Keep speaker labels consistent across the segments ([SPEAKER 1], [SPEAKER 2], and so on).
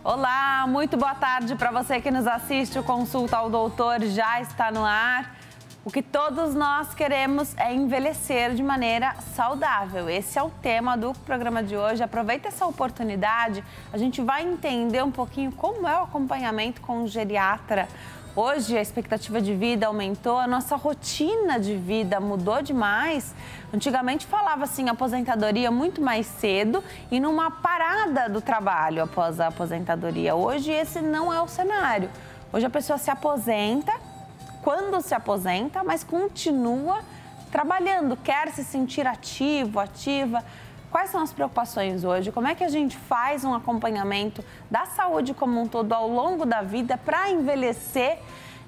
[SPEAKER 1] Olá, muito boa tarde para você que nos assiste. O Consulta ao Doutor já está no ar. O que todos nós queremos é envelhecer de maneira saudável. Esse é o tema do programa de hoje. Aproveita essa oportunidade, a gente vai entender um pouquinho como é o acompanhamento com o geriatra. Hoje a expectativa de vida aumentou, a nossa rotina de vida mudou demais. Antigamente falava assim, aposentadoria muito mais cedo e numa parada do trabalho após a aposentadoria. Hoje esse não é o cenário. Hoje a pessoa se aposenta, quando se aposenta, mas continua trabalhando, quer se sentir ativo, ativa. Quais são as preocupações hoje? Como é que a gente faz um acompanhamento da saúde como um todo ao longo da vida para envelhecer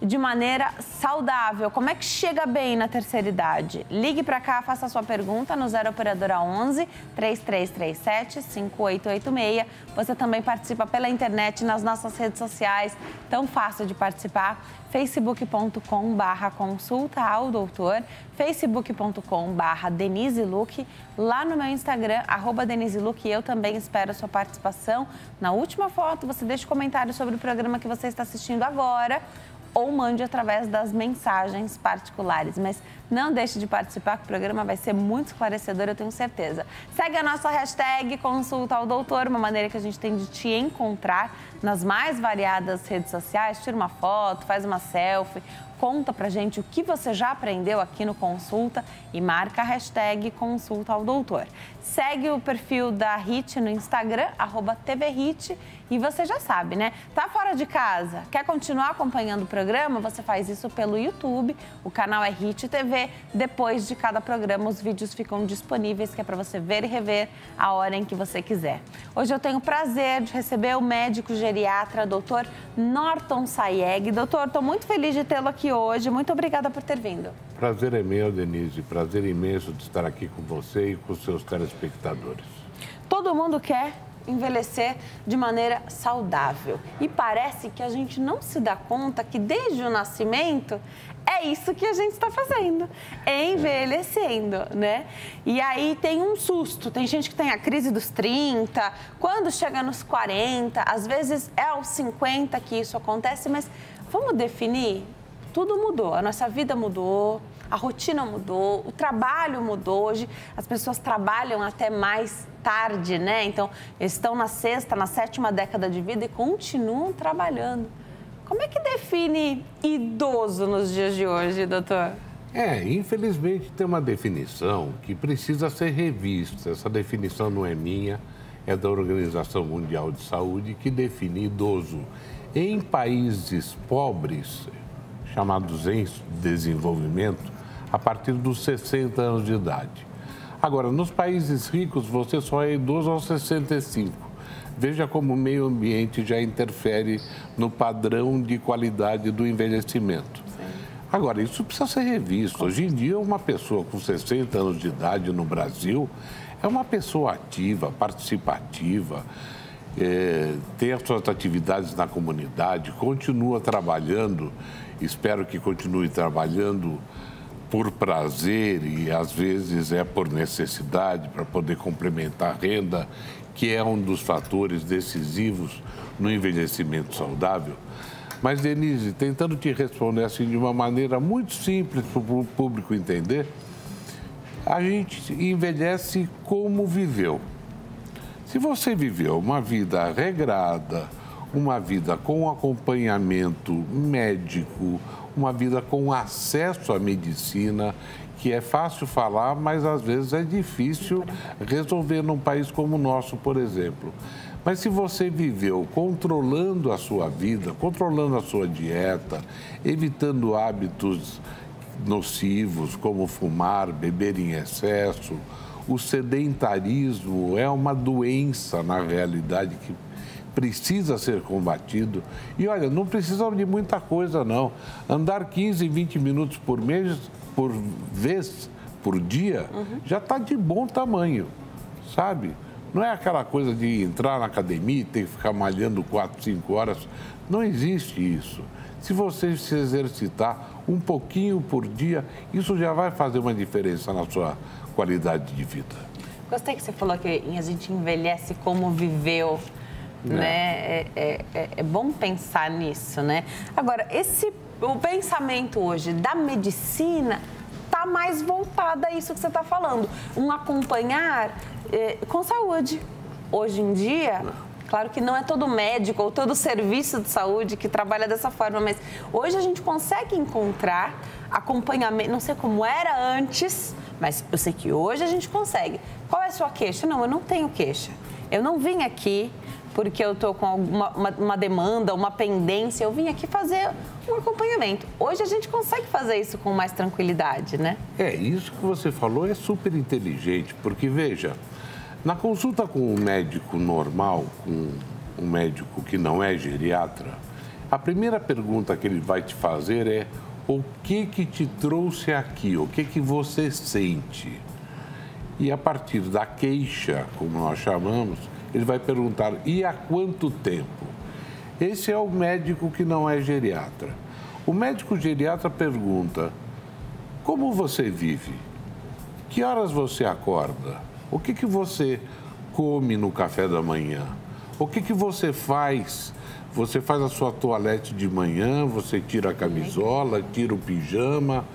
[SPEAKER 1] de maneira saudável? Como é que chega bem na terceira idade? Ligue para cá, faça a sua pergunta no 0 Operadora 11 3337 5886. Você também participa pela internet nas nossas redes sociais, tão fácil de participar. facebook.com/consulta ao doutor, facebook.com/Denise Luque, lá no meu Instagram, @Denise Luque, eu também espero a sua participação. Na última foto, você deixa um comentário sobre o programa que você está assistindo agora ou mande através das mensagens particulares. Mas não deixe de participar, que o programa vai ser muito esclarecedor, eu tenho certeza. Segue a nossa hashtag Consulta ao Doutor, uma maneira que a gente tem de te encontrar nas mais variadas redes sociais. Tira uma foto, faz uma selfie, conta pra gente o que você já aprendeu aqui no Consulta e marca a hashtag Consulta ao Doutor. Segue o perfil da HIT no Instagram, @TVHIT, e você já sabe, né? Tá fora de casa? Quer continuar acompanhando o programa? Você faz isso pelo YouTube, o canal é HIT TV. Depois de cada programa, os vídeos ficam disponíveis, que é para você ver e rever a hora em que você quiser. Hoje eu tenho o prazer de receber o médico geriatra, Dr. Norton Sayeg. Doutor, estou muito feliz de tê-lo aqui hoje. Muito obrigada por ter vindo.
[SPEAKER 2] Prazer é meu, Denise. Prazer imenso de estar aqui com você e com os seus telespectadores.
[SPEAKER 1] Todo mundo quer envelhecer de maneira saudável. E parece que a gente não se dá conta que desde o nascimento é isso que a gente está fazendo, envelhecendo, né? E aí tem um susto, tem gente que tem a crise dos 30, quando chega nos 40, às vezes é aos 50 que isso acontece, mas vamos definir? Tudo mudou, a nossa vida mudou, a rotina mudou, o trabalho mudou. Hoje as pessoas trabalham até mais tarde, né? Então, estão na sexta, na sétima década de vida e continuam trabalhando. Como é que define idoso nos dias de hoje, doutor?
[SPEAKER 2] Infelizmente tem uma definição que precisa ser revista. Essa definição não é minha, é da Organização Mundial de Saúde, que define idoso em países pobres, chamados em desenvolvimento, a partir dos 60 anos de idade. Agora, nos países ricos, você só é idoso aos 65. Veja como o meio ambiente já interfere no padrão de qualidade do envelhecimento. Sim. Agora, isso precisa ser revisto. Hoje em dia, uma pessoa com 60 anos de idade no Brasil é uma pessoa ativa, participativa, tem as suas atividades na comunidade, continua trabalhando, espero que continue trabalhando por prazer e às vezes é por necessidade para poder complementar a renda, que é um dos fatores decisivos no envelhecimento saudável. Mas, Denise, tentando te responder assim de uma maneira muito simples para o público entender, a gente envelhece como viveu. Se você viveu uma vida regrada, uma vida com acompanhamento médico, uma vida com acesso à medicina, que é fácil falar, mas às vezes é difícil resolver num país como o nosso, por exemplo. Mas se você viveu controlando a sua vida, controlando a sua dieta, evitando hábitos nocivos como fumar, beber em excesso, o sedentarismo é uma doença, na realidade, que precisa ser combatido. E olha, não precisa de muita coisa, não. Andar 15, 20 minutos por mês, por vez, por dia, já está de bom tamanho, sabe? Não é aquela coisa de entrar na academia e ter que ficar malhando 4, 5 horas. Não existe isso. Se você se exercitar um pouquinho por dia, isso já vai fazer uma diferença na sua qualidade de vida.
[SPEAKER 1] Gostei que você falou que a gente envelhece como viveu. né? É bom pensar nisso, né? Agora, o pensamento hoje da medicina está mais voltado a isso que você está falando. Um acompanhar com saúde. Hoje em dia, claro que não é todo médico ou todo serviço de saúde que trabalha dessa forma, mas hoje a gente consegue encontrar acompanhamento, não sei como era antes, mas eu sei que hoje a gente consegue. Qual é a sua queixa? Não, eu não tenho queixa. Eu não vim aqui porque eu estou com uma demanda, uma pendência, eu vim aqui fazer um acompanhamento. Hoje a gente consegue fazer isso com mais tranquilidade, né?
[SPEAKER 2] Isso que você falou é super inteligente, porque veja, na consulta com um médico normal, com um médico que não é geriatra, a primeira pergunta que ele vai te fazer é: o que te trouxe aqui? O que você sente? E a partir da queixa, como nós chamamos, ele vai perguntar: e há quanto tempo? Esse é o médico que não é geriatra. O médico geriatra pergunta: como você vive? Que horas você acorda? O que você come no café da manhã? O que você faz? Você faz a sua toalete de manhã, você tira a camisola, tira o pijama,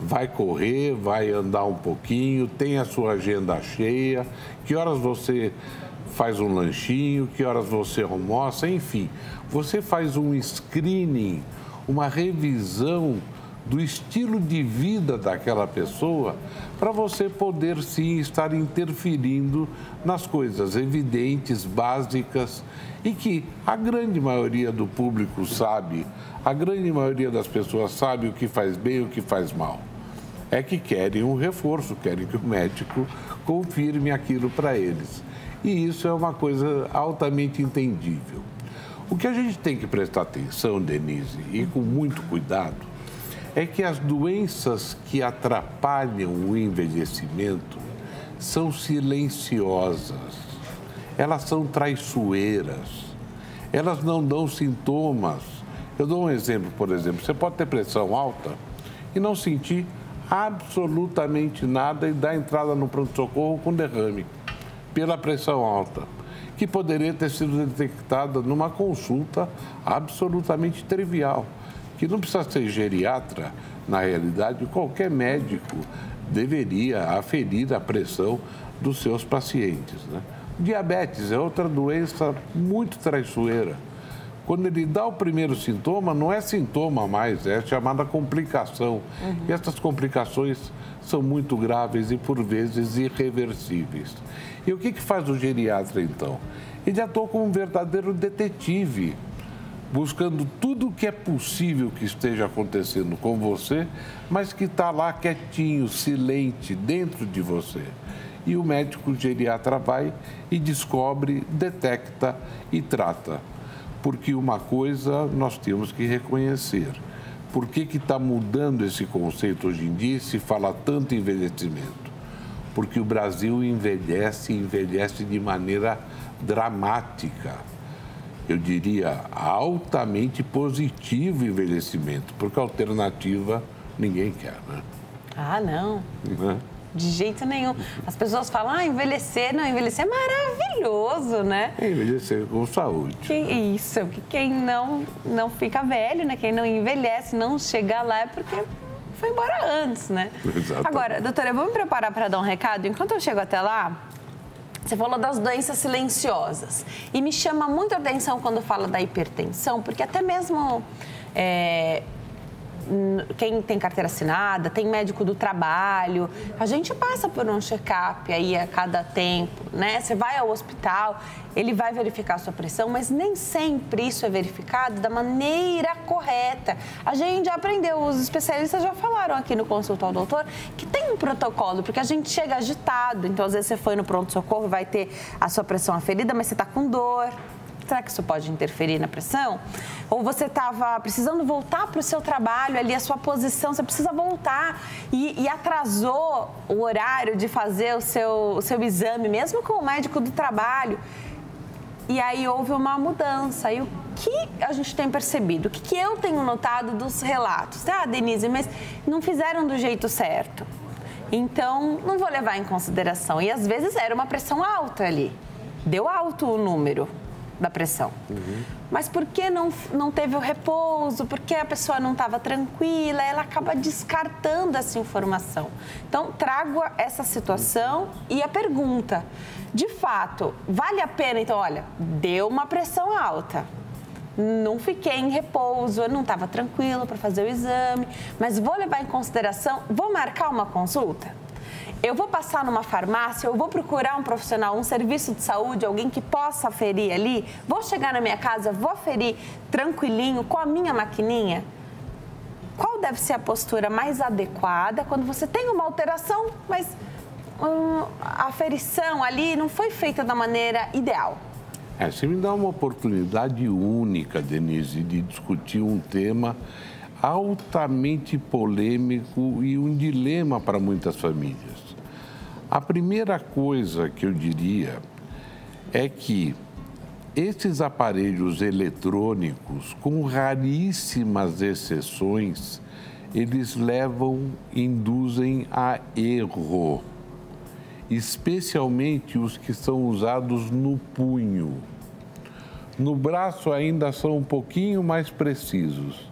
[SPEAKER 2] vai correr, vai andar um pouquinho, tem a sua agenda cheia. Que horas você faz um lanchinho, que horas você almoça, enfim. Você faz um screening, uma revisão do estilo de vida daquela pessoa para você poder, sim, estar interferindo nas coisas evidentes, básicas e que a grande maioria do público sabe, a grande maioria das pessoas sabe o que faz bem e o que faz mal. É que querem um reforço, querem que o médico confirme aquilo para eles. E isso é uma coisa altamente entendível. O que a gente tem que prestar atenção, Denise, e com muito cuidado, é que as doenças que atrapalham o envelhecimento são silenciosas, elas são traiçoeiras, elas não dão sintomas. Eu dou um exemplo, por exemplo, você pode ter pressão alta e não sentir absolutamente nada e dar entrada no pronto-socorro com derrame pela pressão alta, que poderia ter sido detectada numa consulta absolutamente trivial, que não precisa ser geriatra, na realidade, qualquer médico deveria aferir a pressão dos seus pacientes, né? Diabetes é outra doença muito traiçoeira. Quando ele dá o primeiro sintoma, não é sintoma mais, é chamada complicação. E essas complicações são muito graves e, por vezes, irreversíveis. E o que faz o geriatra, então? Ele atua como um verdadeiro detetive, buscando tudo o que é possível que esteja acontecendo com você, mas que está lá quietinho, silente, dentro de você. E o médico geriatra vai e descobre, detecta e trata. Porque uma coisa nós temos que reconhecer. Por que está mudando esse conceito hoje em dia e se fala tanto em envelhecimento? Porque o Brasil envelhece de maneira dramática. Eu diria altamente positivo envelhecimento, porque alternativa ninguém quer, né?
[SPEAKER 1] Ah, não. De jeito nenhum. As pessoas falam, envelhecer. Não, envelhecer é maravilhoso, né?
[SPEAKER 2] Envelhecer com saúde.
[SPEAKER 1] Isso, que quem não fica velho, né? Quem não envelhece, não chega lá é porque foi embora antes, né?
[SPEAKER 2] Exatamente.
[SPEAKER 1] Agora, doutora, eu vou me preparar para dar um recado. Enquanto eu chego até lá, você falou das doenças silenciosas. E me chama muito a atenção quando fala da hipertensão, porque até mesmo quem tem carteira assinada, tem médico do trabalho, a gente passa por um check-up aí a cada tempo, né? Você vai ao hospital, ele vai verificar a sua pressão, mas nem sempre isso é verificado da maneira correta. A gente já aprendeu, os especialistas já falaram aqui no Consulta ao Doutor, que tem um protocolo, porque a gente chega agitado, então às vezes você foi no pronto-socorro e vai ter a sua pressão aferida, mas você está com dor. Será que isso pode interferir na pressão? Ou você estava precisando voltar para o seu trabalho, ali a sua posição, você precisa voltar e atrasou o horário de fazer o seu exame, mesmo com o médico do trabalho. E aí houve uma mudança. E o que a gente tem percebido? O que eu tenho notado dos relatos? Ah, Denise, mas não fizeram do jeito certo. Então, não vou levar em consideração. E às vezes era uma pressão alta ali. Deu alto o número. da pressão. Mas por que não teve o repouso? Por que a pessoa não estava tranquila? Ela acaba descartando essa informação. Então, trago essa situação e a pergunta. De fato, vale a pena? Então, olha, deu uma pressão alta. Não fiquei em repouso, eu não estava tranquilo para fazer o exame, mas vou levar em consideração, vou marcar uma consulta? Eu vou passar numa farmácia, eu vou procurar um profissional, um serviço de saúde, alguém que possa aferir ali? Vou chegar na minha casa, vou aferir tranquilinho, com a minha maquininha? Qual deve ser a postura mais adequada quando você tem uma alteração, mas a aferição ali não foi feita da maneira ideal?
[SPEAKER 2] Você me dá uma oportunidade única, Denise, de discutir um tema altamente polêmico e um dilema para muitas famílias. A primeira coisa que eu diria é que esses aparelhos eletrônicos, com raríssimas exceções, eles induzem a erro, especialmente os que são usados no punho. No braço ainda são um pouquinho mais precisos.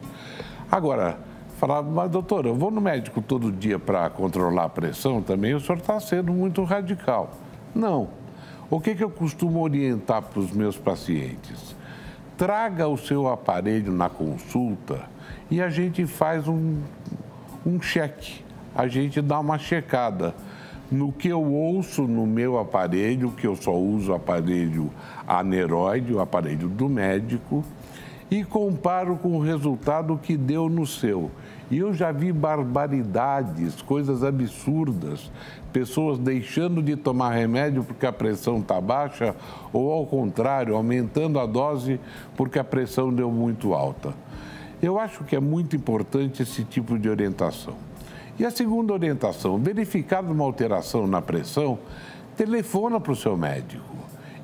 [SPEAKER 2] Agora, falava, mas doutor, eu vou no médico todo dia para controlar a pressão também, o senhor está sendo muito radical. Não. O que eu costumo orientar para os meus pacientes? Traga o seu aparelho na consulta e a gente faz um cheque, a gente dá uma checada no que eu ouço no meu aparelho, que eu só uso o aparelho aneroide, o aparelho do médico, e comparo com o resultado que deu no seu. E eu já vi barbaridades, coisas absurdas, pessoas deixando de tomar remédio porque a pressão está baixa, ou ao contrário, aumentando a dose porque a pressão deu muito alta. Eu acho que é muito importante esse tipo de orientação. E a segunda orientação, verificada uma alteração na pressão, telefona para o seu médico.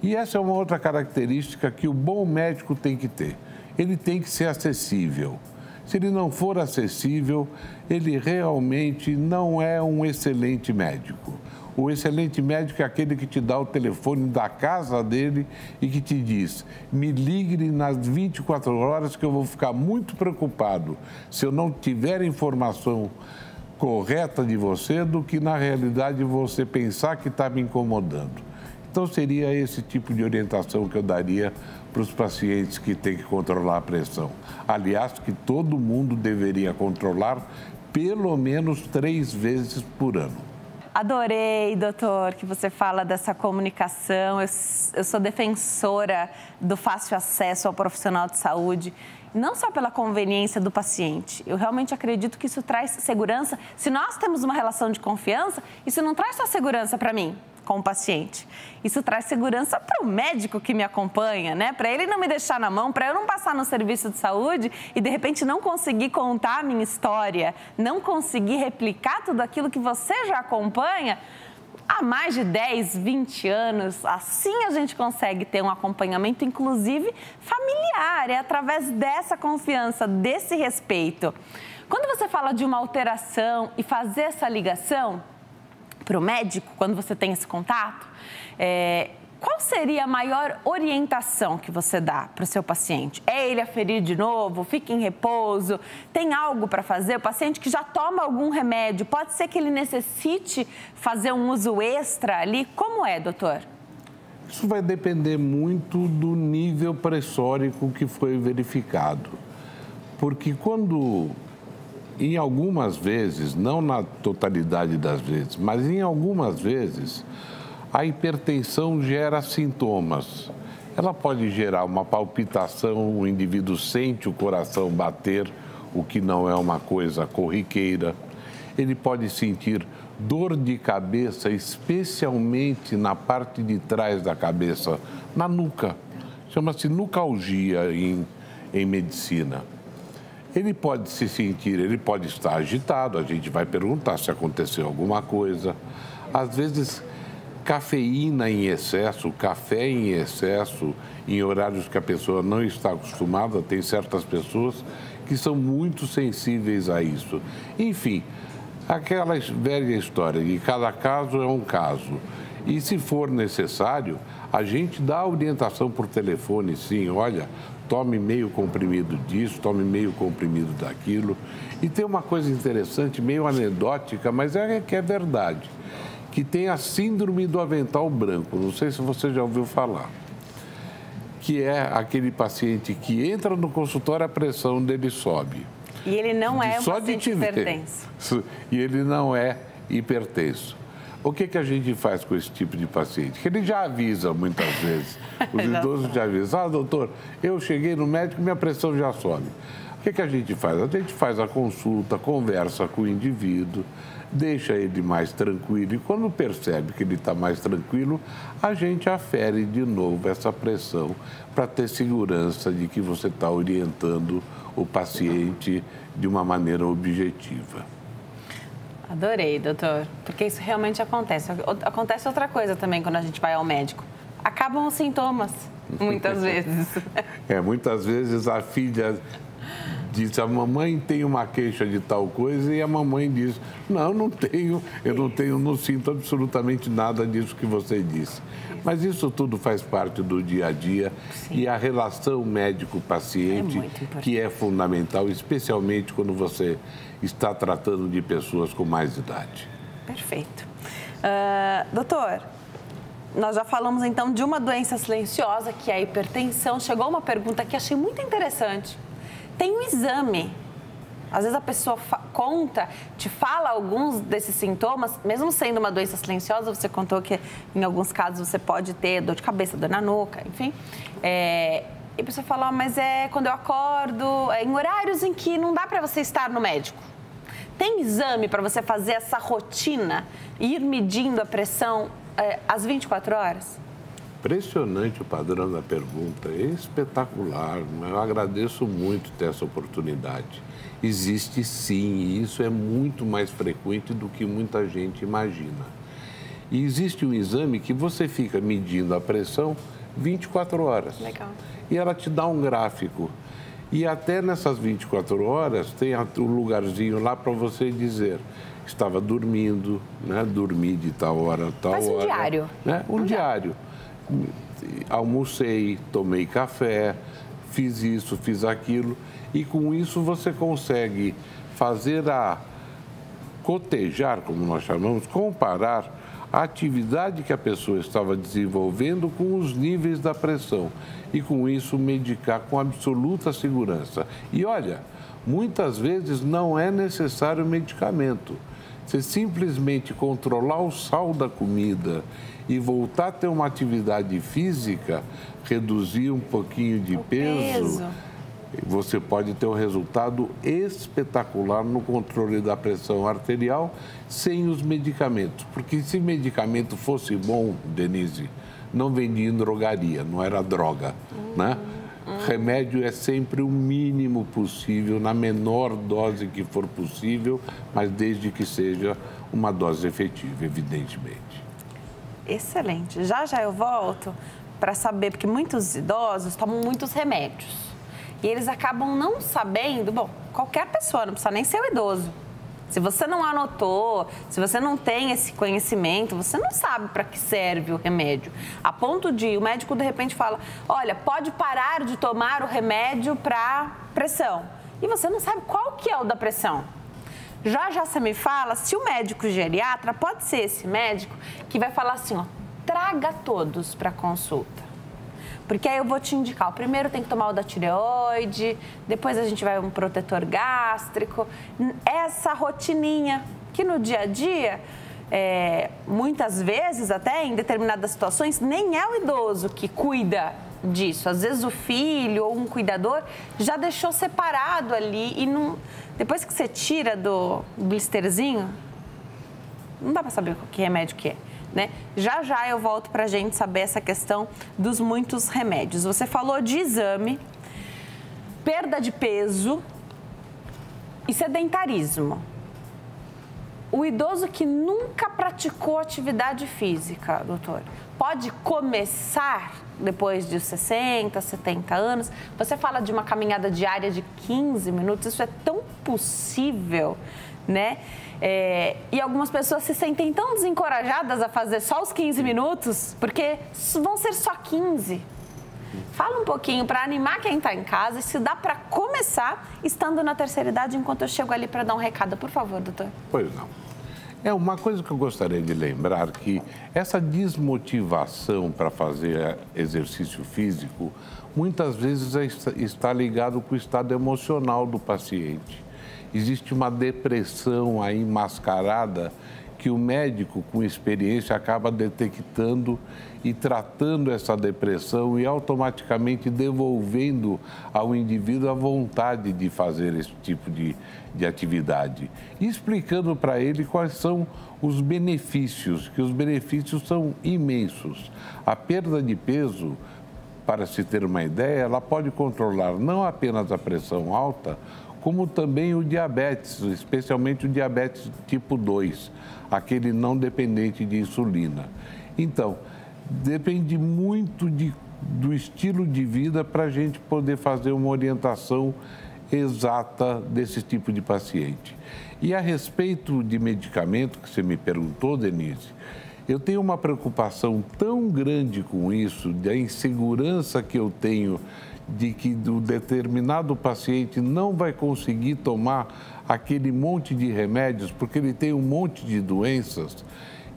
[SPEAKER 2] E essa é uma outra característica que o bom médico tem que ter. Ele tem que ser acessível. Se ele não for acessível, ele realmente não é um excelente médico. O excelente médico é aquele que te dá o telefone da casa dele e que te diz, me ligue nas 24 horas que eu vou ficar muito preocupado se eu não tiver informação correta de você do que, na realidade, você pensar que está me incomodando. Então, seria esse tipo de orientação que eu daria para os pacientes que têm que controlar a pressão. Aliás, que todo mundo deveria controlar pelo menos 3 vezes por ano.
[SPEAKER 1] Adorei, doutor, que você fala dessa comunicação. Eu sou defensora do fácil acesso ao profissional de saúde, não só pela conveniência do paciente. Eu realmente acredito que isso traz segurança. Se nós temos uma relação de confiança, isso não traz só segurança para mim, com o paciente. Isso traz segurança para o médico que me acompanha, né? Para ele não me deixar na mão, para eu não passar no serviço de saúde e, de repente, não conseguir contar a minha história, não conseguir replicar tudo aquilo que você já acompanha há mais de 10, 20 anos. Assim a gente consegue ter um acompanhamento, inclusive familiar, é através dessa confiança, desse respeito. Quando você fala de uma alteração e fazer essa ligação para o médico, quando você tem esse contato, qual seria a maior orientação que você dá para o seu paciente? É ele aferir de novo? Fica em repouso? Tem algo para fazer? O paciente que já toma algum remédio, pode ser que ele necessite fazer um uso extra ali? Como é, doutor?
[SPEAKER 2] Isso vai depender muito do nível pressórico que foi verificado. Porque quando, em algumas vezes, não na totalidade das vezes, mas em algumas vezes, a hipertensão gera sintomas. Ela pode gerar uma palpitação, o indivíduo sente o coração bater, o que não é uma coisa corriqueira. Ele pode sentir dor de cabeça, especialmente na parte de trás da cabeça, na nuca. Chama-se nucalgia em medicina. Ele pode se sentir, ele pode estar agitado, a gente vai perguntar se aconteceu alguma coisa. Às vezes, cafeína em excesso, café em excesso, em horários que a pessoa não está acostumada, tem certas pessoas que são muito sensíveis a isso. Enfim, aquela velha história de cada caso é um caso. E se for necessário, A gente dá orientação por telefone, sim, olha, tome meio comprimido disso, tome meio comprimido daquilo. E tem uma coisa interessante, meio anedótica, mas que é verdade, que tem a síndrome do avental branco, não sei se você já ouviu falar, que é aquele paciente que entra no consultório, a pressão dele sobe.
[SPEAKER 1] E ele não é um paciente hipertenso.
[SPEAKER 2] E ele não é hipertenso. O que a gente faz com esse tipo de paciente? Que ele já avisa muitas vezes, os idosos já avisam, doutor, eu cheguei no médico, minha pressão já sobe. O que a gente faz? A gente faz a consulta, conversa com o indivíduo, deixa ele mais tranquilo e quando percebe que ele está mais tranquilo, a gente afere de novo essa pressão para ter segurança de que você está orientando o paciente de uma maneira objetiva.
[SPEAKER 1] Adorei, doutor, porque isso realmente acontece. Acontece outra coisa também quando a gente vai ao médico. Acabam os sintomas, muitas vezes.
[SPEAKER 2] Muitas vezes a filha diz, a mamãe tem uma queixa de tal coisa e a mamãe diz, não tenho, não sinto absolutamente nada disso que você disse. Mas isso tudo faz parte do dia a dia. Sim. E a relação médico-paciente, que é fundamental, especialmente quando você está tratando de pessoas com mais idade.
[SPEAKER 1] Perfeito. Doutor, nós já falamos então de uma doença silenciosa, que é a hipertensão. Chegou uma pergunta que achei muito interessante. Tem um exame. Às vezes a pessoa te fala alguns desses sintomas, mesmo sendo uma doença silenciosa, você contou que em alguns casos você pode ter dor de cabeça, dor na nuca, enfim. E a pessoa fala, mas é quando eu acordo, em horários em que não dá para você estar no médico. Tem exame para você fazer essa rotina e ir medindo a pressão às 24 horas?
[SPEAKER 2] Impressionante o padrão da pergunta, é espetacular, eu agradeço muito ter essa oportunidade. Existe sim, e isso é muito mais frequente do que muita gente imagina. E existe um exame que você fica medindo a pressão 24 horas.
[SPEAKER 1] Legal.
[SPEAKER 2] E ela te dá um gráfico. E até nessas 24 horas tem um lugarzinho lá para você dizer, estava dormindo, né? Dormi de tal hora, tal hora.
[SPEAKER 1] Faz um diário.
[SPEAKER 2] Né? Um diário. Almocei, tomei café, fiz isso, fiz aquilo. E com isso você consegue cotejar, como nós chamamos, comparar a atividade que a pessoa estava desenvolvendo com os níveis da pressão. E com isso medicar com absoluta segurança. E olha, muitas vezes não é necessário medicamento. Você simplesmente controlar o sal da comida e voltar a ter uma atividade física, reduzir um pouquinho de peso, você pode ter um resultado espetacular no controle da pressão arterial sem os medicamentos. Porque se medicamento fosse bom, Denise, não vendia em drogaria, não era droga, né? Remédio é sempre o mínimo possível, na menor dose que for possível, mas desde que seja uma dose efetiva, evidentemente.
[SPEAKER 1] Excelente. Já eu volto para saber, porque muitos idosos tomam muitos remédios. E eles acabam não sabendo, qualquer pessoa, não precisa nem ser o idoso. Se você não anotou, se você não tem esse conhecimento, você não sabe para que serve o remédio. A ponto de o médico de repente fala, olha, pode parar de tomar o remédio para pressão. E você não sabe qual que é o da pressão. Já você me fala se o médico geriatra pode ser esse médico que vai falar assim, traga todos para consulta. Porque aí eu vou te indicar, primeiro tem que tomar o da tireoide, depois a gente vai um protetor gástrico. Essa rotininha que no dia a dia, muitas vezes até em determinadas situações, nem é o idoso que cuida disso. Às vezes o filho ou um cuidador já deixou separado ali e não... Depois que você tira do blisterzinho, não dá para saber que remédio que é. Né? Já eu volto para a gente saber essa questão dos muitos remédios. Você falou de exame, perda de peso e sedentarismo. O idoso que nunca praticou atividade física, doutor, pode começar depois de 60, 70 anos? Você fala de uma caminhada diária de 15 minutos, isso é tão possível né? E algumas pessoas se sentem tão desencorajadas a fazer só os 15 minutos, porque vão ser só 15. Fala um pouquinho para animar quem está em casa e se dá para começar estando na terceira idade, enquanto eu chego ali para dar um recado, por favor, doutor.
[SPEAKER 2] Pois não. É uma coisa que eu gostaria de lembrar, que essa desmotivação para fazer exercício físico muitas vezes está ligado com o estado emocional do paciente. Existe uma depressão aí mascarada que o médico com experiência acaba detectando e tratando essa depressão e automaticamente devolvendo ao indivíduo a vontade de fazer esse tipo de atividade. E explicando para ele quais são os benefícios, que os benefícios são imensos. A perda de peso, para se ter uma ideia, ela pode controlar não apenas a pressão alta, como também o diabetes, especialmente o diabetes tipo 2, aquele não dependente de insulina. Então, depende muito do estilo de vida para a gente poder fazer uma orientação exata desse tipo de paciente. E a respeito de medicamento, que você me perguntou, Denise, eu tenho uma preocupação tão grande com isso, da insegurança que eu tenho de que o determinado paciente não vai conseguir tomar aquele monte de remédios, porque ele tem um monte de doenças,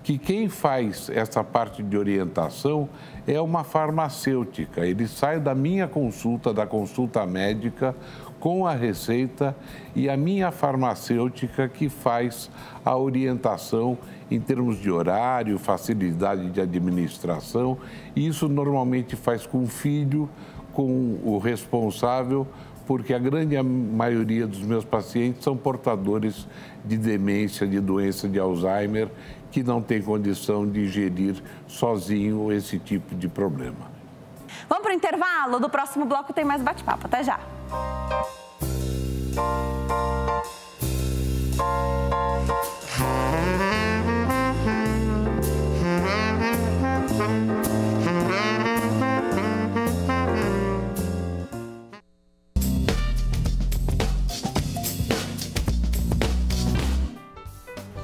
[SPEAKER 2] que quem faz essa parte de orientação é uma farmacêutica. Ele sai da minha consulta, da consulta médica, com a receita, e a minha farmacêutica que faz a orientação em termos de horário, facilidade de administração. E isso normalmente faz com o filho, com o responsável, porque a grande maioria dos meus pacientes são portadores de demência, de doença de Alzheimer, que não tem condição de gerir sozinho esse tipo de problema.
[SPEAKER 1] Vamos para o intervalo? Do próximo bloco tem mais bate-papo. Até já!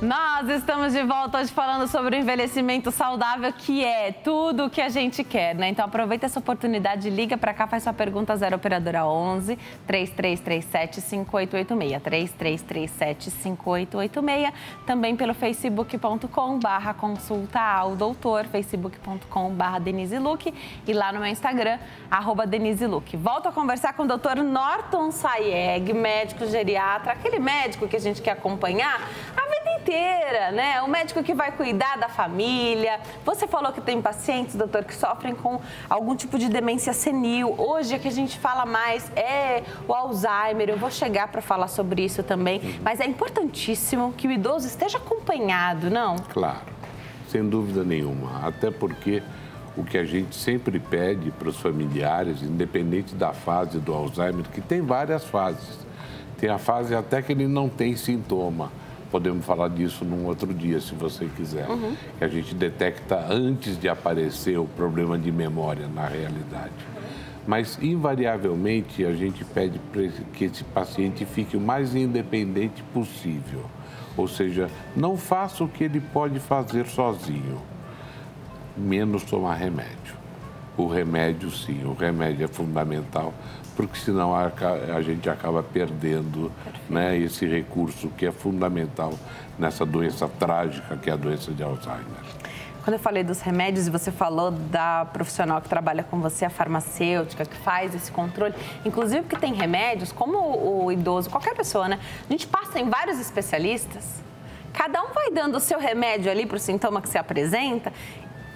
[SPEAKER 1] Nós estamos de volta hoje falando sobre o envelhecimento saudável, que é tudo o que a gente quer, né? Então aproveita essa oportunidade, liga para cá, faz sua pergunta 0 operadora 11 3337 5886, 3337 5886, também pelo facebook.com/consulta ao doutor, facebook.com/Denise Luque e lá no meu Instagram @Denise Luque. Volto a conversar com o Dr. Norton Sayeg, médico geriatra, aquele médico que a gente quer acompanhar a vida inteira, né? O médico que vai cuidar da família. Você falou que tem pacientes, doutor, que sofrem com algum tipo de demência senil. Hoje, o que a gente fala mais é o Alzheimer. Eu vou chegar para falar sobre isso também. Mas é importantíssimo que o idoso esteja acompanhado, não?
[SPEAKER 2] Claro, sem dúvida nenhuma. Até porque o que a gente sempre pede para os familiares, independente da fase do Alzheimer, que tem várias fases. Tem a fase até que ele não tem sintoma. Podemos falar disso num outro dia, se você quiser. Que a gente detecta antes de aparecer o problema de memória na realidade. Mas, invariavelmente, a gente pede que esse paciente fique o mais independente possível. Ou seja, não faça o que ele pode fazer sozinho, menos tomar remédio. O remédio, sim, o remédio é fundamental, porque senão a gente acaba perdendo, né, esse recurso que é fundamental nessa doença trágica que é a doença de Alzheimer.
[SPEAKER 1] Quando eu falei dos remédios e você falou da profissional que trabalha com você, a farmacêutica, que faz esse controle, inclusive porque tem remédios, como o idoso, qualquer pessoa, né? A gente passa em vários especialistas, cada um vai dando o seu remédio ali para o sintoma que se apresenta,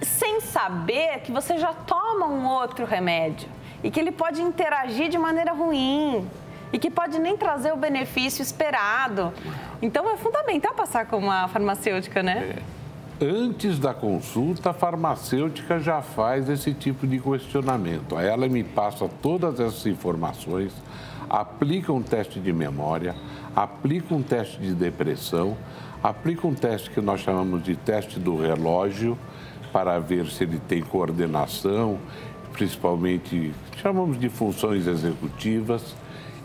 [SPEAKER 1] sem saber que você já toma um outro remédio e que ele pode interagir de maneira ruim e que pode nem trazer o benefício esperado. Então, é fundamental passar com uma farmacêutica, né?
[SPEAKER 2] Antes da consulta, a farmacêutica já faz esse tipo de questionamento. Aí ela me passa todas essas informações, aplica um teste de memória, aplica um teste de depressão, aplica um teste que nós chamamos de teste do relógio, para ver se ele tem coordenação, principalmente chamamos de funções executivas,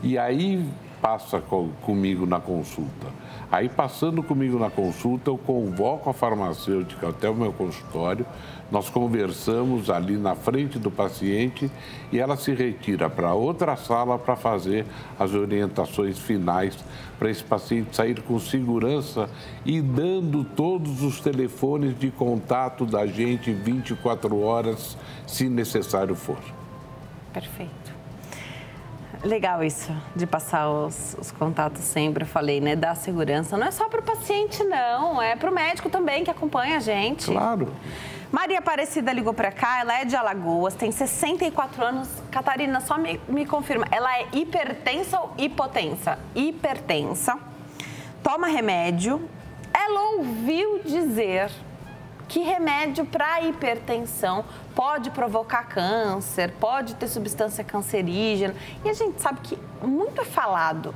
[SPEAKER 2] e aí passa comigo na consulta. Aí, passando comigo na consulta, eu convoco a farmacêutica até o meu consultório, nós conversamos ali na frente do paciente e ela se retira para outra sala para fazer as orientações finais para esse paciente sair com segurança e dando todos os telefones de contato da gente 24 horas, se necessário for.
[SPEAKER 1] Perfeito. Legal isso, de passar os contatos sempre, eu falei, né? Dar segurança. Não é só para o paciente, não. É para o médico também, que acompanha a gente.
[SPEAKER 2] Claro.
[SPEAKER 1] Maria Aparecida ligou para cá, ela é de Alagoas, tem 64 anos. Catarina, só me confirma, ela é hipertensa ou hipotensa? Hipertensa. Toma remédio. Ela ouviu dizer que remédio para hipertensão pode provocar câncer, pode ter substância cancerígena. E a gente sabe que muito é falado.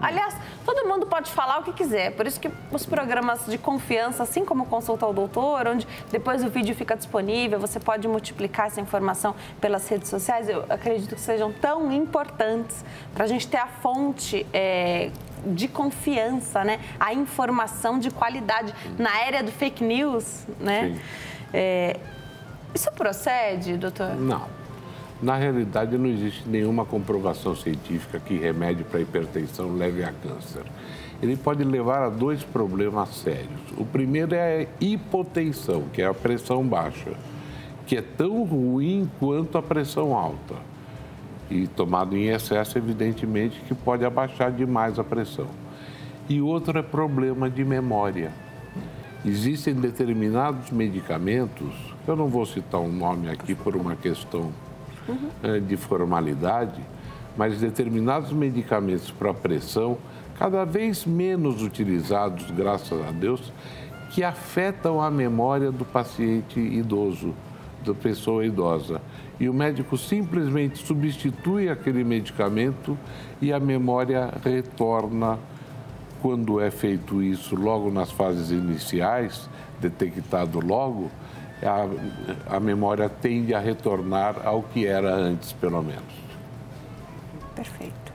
[SPEAKER 1] Aliás, todo mundo pode falar o que quiser. Por isso que os programas de confiança, assim como Consulta ao Doutor, onde depois o vídeo fica disponível, você pode multiplicar essa informação pelas redes sociais, eu acredito que sejam tão importantes para a gente ter a fonte de confiança, né? A informação de qualidade na era do fake news, né? Isso procede, doutor?
[SPEAKER 2] Não. Na realidade, não existe nenhuma comprovação científica que remédio para hipertensão leve a câncer. Ele pode levar a 2 problemas sérios. O primeiro é a hipotensão, que é a pressão baixa, que é tão ruim quanto a pressão alta. E tomado em excesso, evidentemente, que pode abaixar demais a pressão. E outro é problema de memória. Existem determinados medicamentos, eu não vou citar um nome aqui por uma questão de formalidade, mas determinados medicamentos para pressão, cada vez menos utilizados, graças a Deus, que afetam a memória do paciente idoso, da pessoa idosa. E o médico simplesmente substitui aquele medicamento e a memória retorna. Quando é feito isso logo nas fases iniciais, detectado logo, a memória tende a retornar ao que era antes, pelo menos.
[SPEAKER 1] Perfeito.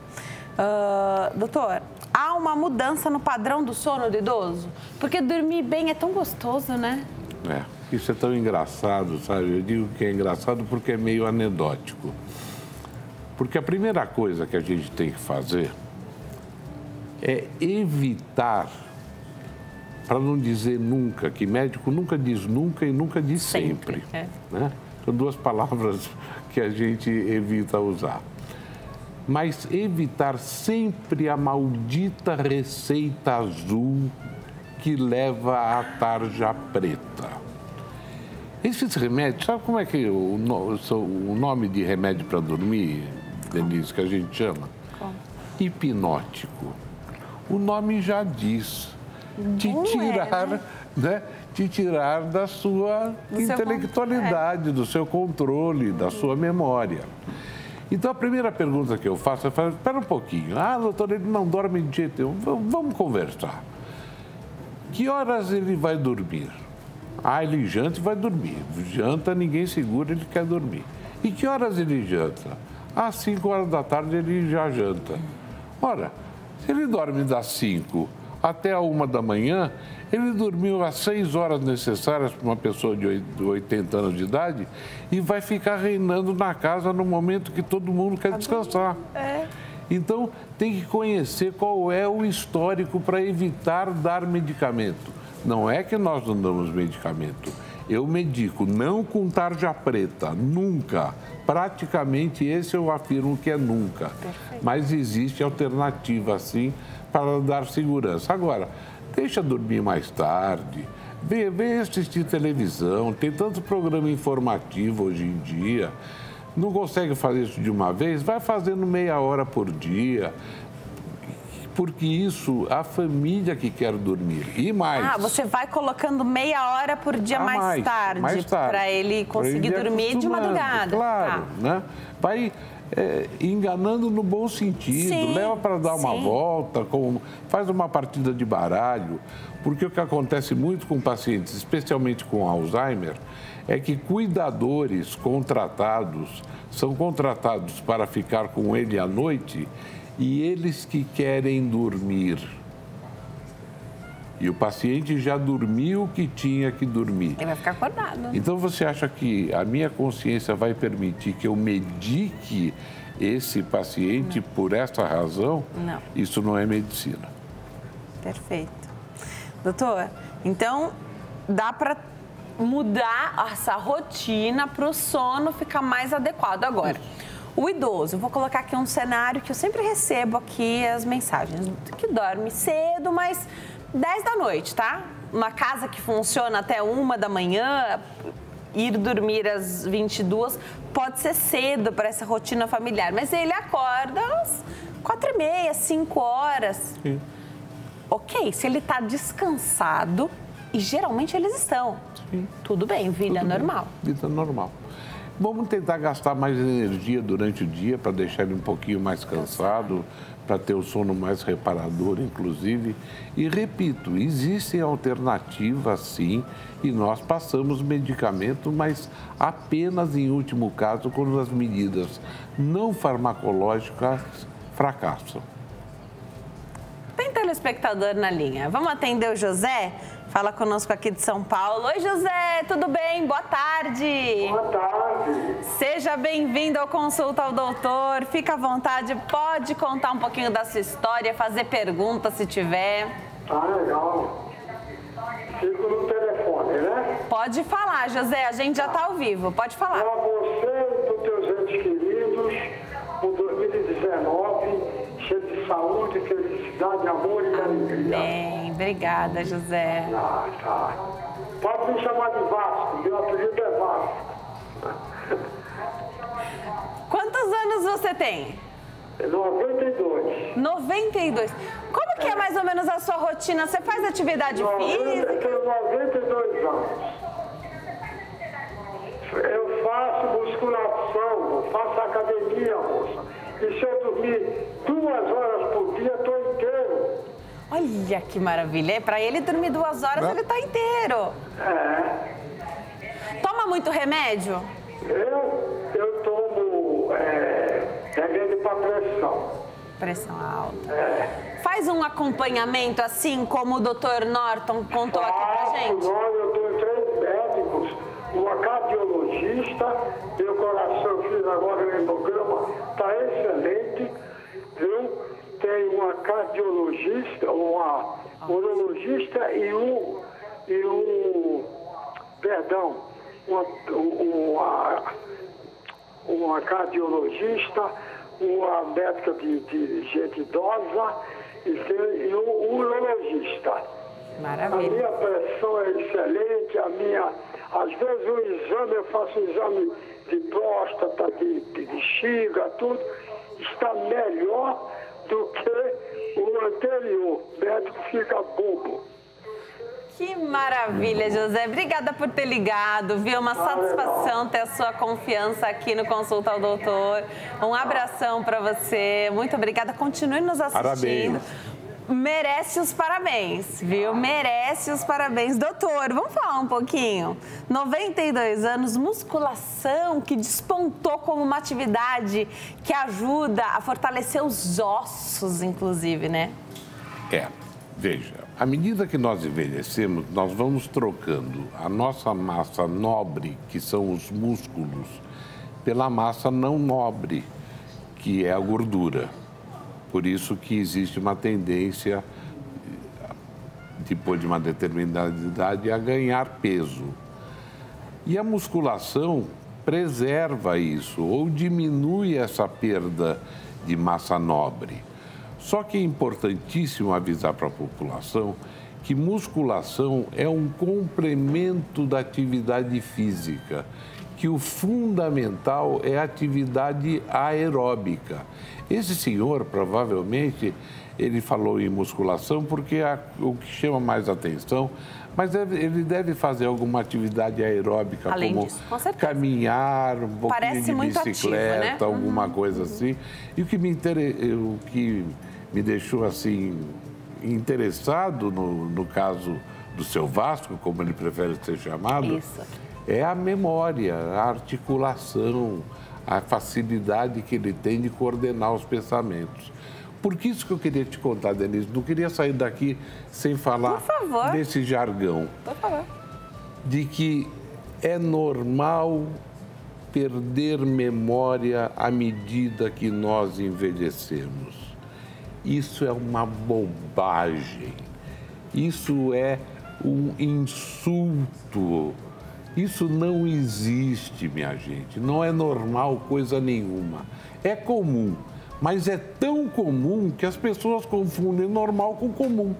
[SPEAKER 1] Doutor, há uma mudança no padrão do sono do idoso? Porque dormir bem é tão gostoso, né?
[SPEAKER 2] Isso é tão engraçado, sabe? Eu digo que é engraçado porque é meio anedótico. Porque a primeira coisa que a gente tem que fazer é evitar, para não dizer nunca, que médico nunca diz nunca e nunca diz sempre. Né? São 2 palavras que a gente evita usar. Mas evitar sempre a maldita receita azul que leva à tarja preta. Esses remédios, sabe como é que o nome de remédio para dormir, Denise, que a gente chama? Como? Hipnótico. O nome já diz. Te tirar da sua intelectualidade, do seu controle, da sua memória. Então, a primeira pergunta que eu faço é, espera um pouquinho. Doutor, ele não dorme de jeito nenhum. Vamos conversar. Que horas ele vai dormir? Ele janta e vai dormir. Janta, ninguém segura, ele quer dormir. E que horas ele janta? Às 5 horas da tarde ele já janta. Ora, se ele dorme das 5 até a 1 da manhã, ele dormiu as 6 horas necessárias para uma pessoa de 80 anos de idade e vai ficar reinando na casa no momento que todo mundo quer descansar. Então, tem que conhecer qual é o histórico para evitar dar medicamento. Não é que nós não damos medicamento. Eu medico, não com tarja preta, nunca. Praticamente esse eu afirmo que é nunca. Perfeito. Mas existe alternativa, sim, para dar segurança. Agora, deixa dormir mais tarde, vem assistir televisão, tem tanto programa informativo hoje em dia. Não consegue fazer isso de uma vez? Vai fazendo meia hora por dia. Porque isso, a família que quer dormir. E mais.
[SPEAKER 1] Você vai colocando meia hora por dia mais tarde. Para ele conseguir dormir de madrugada.
[SPEAKER 2] Claro, né? Vai enganando no bom sentido.
[SPEAKER 1] Sim,
[SPEAKER 2] leva para dar uma volta, faz uma partida de baralho, porque o que acontece muito com pacientes, especialmente com Alzheimer, é que cuidadores contratados são contratados para ficar com ele à noite e eles que querem dormir. E o paciente já dormiu o que tinha que dormir.
[SPEAKER 1] Ele vai ficar acordado.
[SPEAKER 2] Então, você acha que a minha consciência vai permitir que eu medique esse paciente por essa razão?
[SPEAKER 1] Não.
[SPEAKER 2] Isso não é medicina.
[SPEAKER 1] Perfeito. Doutor, então dá para mudar essa rotina para o sono ficar mais adequado. Agora, o idoso, eu vou colocar aqui um cenário que eu sempre recebo aqui as mensagens, que dorme cedo, mas 10 da noite, tá? Uma casa que funciona até 1 da manhã, ir dormir às 22, pode ser cedo para essa rotina familiar, mas ele acorda às 4h30, 5 horas.
[SPEAKER 2] Sim.
[SPEAKER 1] Ok, se ele está descansado, e geralmente eles estão. Sim. Tudo bem, vida normal.
[SPEAKER 2] Vida normal. Vamos tentar gastar mais energia durante o dia para deixar ele um pouquinho mais cansado, para ter o sono mais reparador, inclusive. E repito, existem alternativas, sim, e nós passamos medicamento, mas apenas em último caso, quando as medidas não farmacológicas fracassam.
[SPEAKER 1] Tem telespectador na linha. Vamos atender o José? Fala conosco aqui de São Paulo. Oi, José, tudo bem? Boa tarde.
[SPEAKER 3] Boa tarde.
[SPEAKER 1] Seja bem-vindo ao Consulta ao Doutor. Fica à vontade, pode contar um pouquinho da sua história, fazer perguntas se tiver.
[SPEAKER 3] Ah, legal. Fico no telefone, né?
[SPEAKER 1] Pode falar, José, a gente já está ao vivo. Pode falar.
[SPEAKER 3] Para você e para os teus entes queridos, o 2019, cheio de saúde, felicidade, amor e alegria.
[SPEAKER 1] Bem, obrigada, José.
[SPEAKER 3] Ah, tá. Pode me chamar de Vasco, meu apelido é Vasco.
[SPEAKER 1] Quantos anos você tem?
[SPEAKER 3] 92.
[SPEAKER 1] 92. Como que é mais ou menos a sua rotina? Você faz atividade
[SPEAKER 3] Eu
[SPEAKER 1] física?
[SPEAKER 3] tenho 92 anos. Eu faço musculação, faço academia, moça. E se eu dormir 2 horas por dia, estou inteiro.
[SPEAKER 1] Olha que maravilha. Para ele dormir 2 horas, ele está inteiro.
[SPEAKER 3] É.
[SPEAKER 1] Toma muito remédio?
[SPEAKER 3] Eu tomo remédio para pressão.
[SPEAKER 1] Pressão alta. Faz um acompanhamento assim como o Dr. Norton contou aqui pra gente?
[SPEAKER 3] Eu tenho 3 médicos, uma cardiologista, meu coração eu fiz agora no hemograma, está excelente, viu? Tem uma cardiologista, uma urologista e uma cardiologista, uma médica de gente idosa e um urologista.
[SPEAKER 1] Maravilha.
[SPEAKER 3] A minha pressão é excelente, às vezes o exame, eu faço um exame de próstata, de bexiga, tudo, está melhor do que o anterior. O médico fica bobo.
[SPEAKER 1] Que maravilha, José. Obrigada por ter ligado, viu? Uma satisfação ter a sua confiança aqui no Consulta ao Doutor. Um abração para você. Muito obrigada. Continue nos assistindo.
[SPEAKER 2] Parabéns.
[SPEAKER 1] Merece os parabéns, viu? Merece os parabéns. Doutor, vamos falar um pouquinho. 92 anos, musculação que despontou como uma atividade que ajuda a fortalecer os ossos, inclusive, né?
[SPEAKER 2] Veja, à medida que nós envelhecemos, nós vamos trocando a nossa massa nobre, que são os músculos, pela massa não nobre, que é a gordura. Por isso que existe uma tendência, depois de uma determinada idade, a ganhar peso. E a musculação preserva isso, ou diminui essa perda de massa nobre. Só que é importantíssimo avisar para a população que musculação é um complemento da atividade física, que o fundamental é a atividade aeróbica. Esse senhor, provavelmente, ele falou em musculação porque é o que chama mais atenção, mas ele deve fazer alguma atividade aeróbica,
[SPEAKER 1] além
[SPEAKER 2] como
[SPEAKER 1] disso, com certeza,
[SPEAKER 2] caminhar, um pouquinho
[SPEAKER 1] parece
[SPEAKER 2] de
[SPEAKER 1] muito
[SPEAKER 2] bicicleta,
[SPEAKER 1] ativo, né?
[SPEAKER 2] alguma coisa assim. E o que me deixou assim interessado no caso do seu Vasco, como ele prefere ser chamado, é a memória, a articulação, a facilidade que ele tem de coordenar os pensamentos. Por que isso que eu queria te contar, Denise? Não queria sair daqui sem falar desse jargão.
[SPEAKER 1] Por favor.
[SPEAKER 2] De que é normal perder memória à medida que nós envelhecemos. Isso é uma bobagem. Isso é um insulto. Isso não existe, minha gente. Não é normal coisa nenhuma. É comum. Mas é tão comum que as pessoas confundem normal com comum.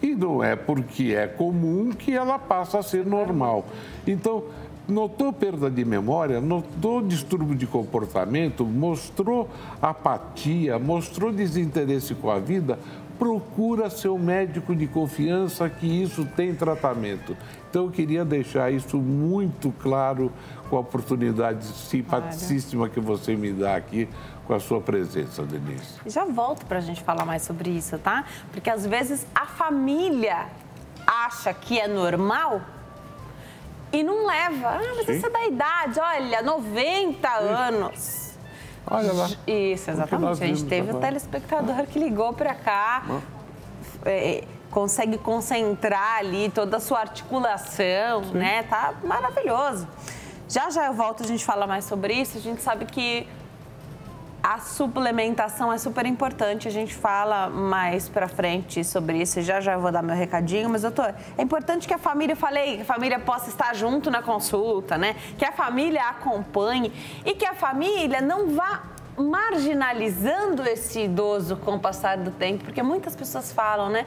[SPEAKER 2] E não é porque é comum que ela passa a ser normal. Então, notou perda de memória, notou distúrbio de comportamento, mostrou apatia, mostrou desinteresse com a vida, procura seu médico de confiança que isso tem tratamento. Então, eu queria deixar isso muito claro com a oportunidade simpaticíssima que você me dá aqui com a sua presença, Denise.
[SPEAKER 1] Já volto para a gente falar mais sobre isso, tá? Porque às vezes a família acha que é normal e não leva. Ah, mas isso é da idade, olha, 90 anos.
[SPEAKER 2] Olha lá.
[SPEAKER 1] Isso, exatamente. A gente teve um telespectador que ligou para cá, consegue concentrar ali toda a sua articulação, né? Tá maravilhoso. Já eu volto, a gente fala mais sobre isso. A gente sabe que a suplementação é super importante, a gente fala mais pra frente sobre isso, já eu vou dar meu recadinho, mas doutor, é importante que a família, que a família possa estar junto na consulta, né? Que a família acompanhe e que a família não vá marginalizando esse idoso com o passar do tempo, porque muitas pessoas falam, né,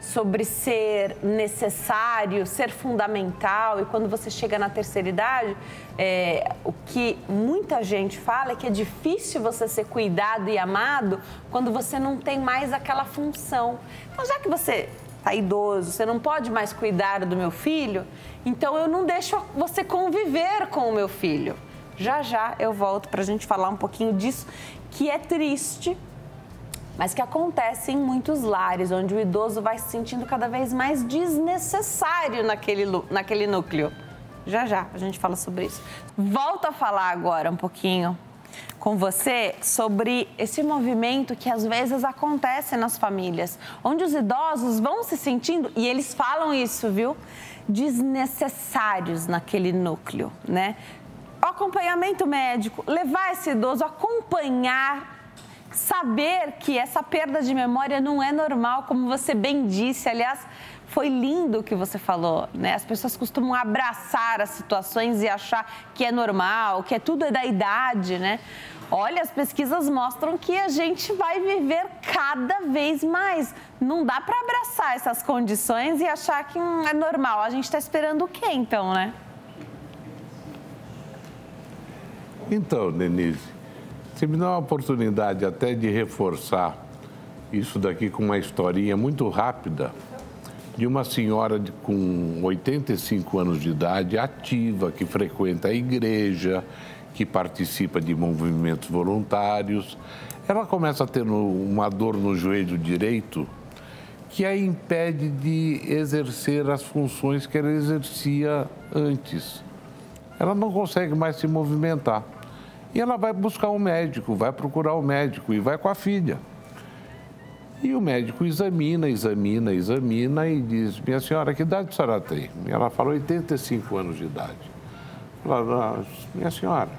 [SPEAKER 1] sobre ser necessário, ser fundamental, e quando você chega na terceira idade, o que muita gente fala é que é difícil você ser cuidado e amado quando você não tem mais aquela função. Então, já que você está idoso, você não pode mais cuidar do meu filho, então eu não deixo você conviver com o meu filho. Já eu volto para a gente falar um pouquinho disso, que é triste, mas que acontece em muitos lares, onde o idoso vai se sentindo cada vez mais desnecessário naquele núcleo. Já a gente fala sobre isso. Volto a falar agora um pouquinho com você sobre esse movimento que às vezes acontece nas famílias, onde os idosos vão se sentindo, e eles falam isso, viu? Desnecessários naquele núcleo, né? O acompanhamento médico, levar esse idoso, acompanhar, saber que essa perda de memória não é normal, como você bem disse. Aliás, foi lindo o que você falou, né? As pessoas costumam abraçar as situações e achar que é normal, que tudo é da idade, né? Olha, as pesquisas mostram que a gente vai viver cada vez mais. Não dá para abraçar essas condições e achar que é normal. A gente está esperando o quê, então, né?
[SPEAKER 2] Então, Denise, você me dá uma oportunidade até de reforçar isso daqui com uma historinha muito rápida de uma senhora com 85 anos de idade, ativa, que frequenta a igreja, que participa de movimentos voluntários. Ela começa a ter uma dor no joelho direito que a impede de exercer as funções que ela exercia antes. Ela não consegue mais se movimentar. E ela vai buscar um médico, vai procurar o médico e vai com a filha. E o médico examina e diz: minha senhora, que idade a senhora tem? E ela fala: 85 anos de idade. Fala: minha senhora,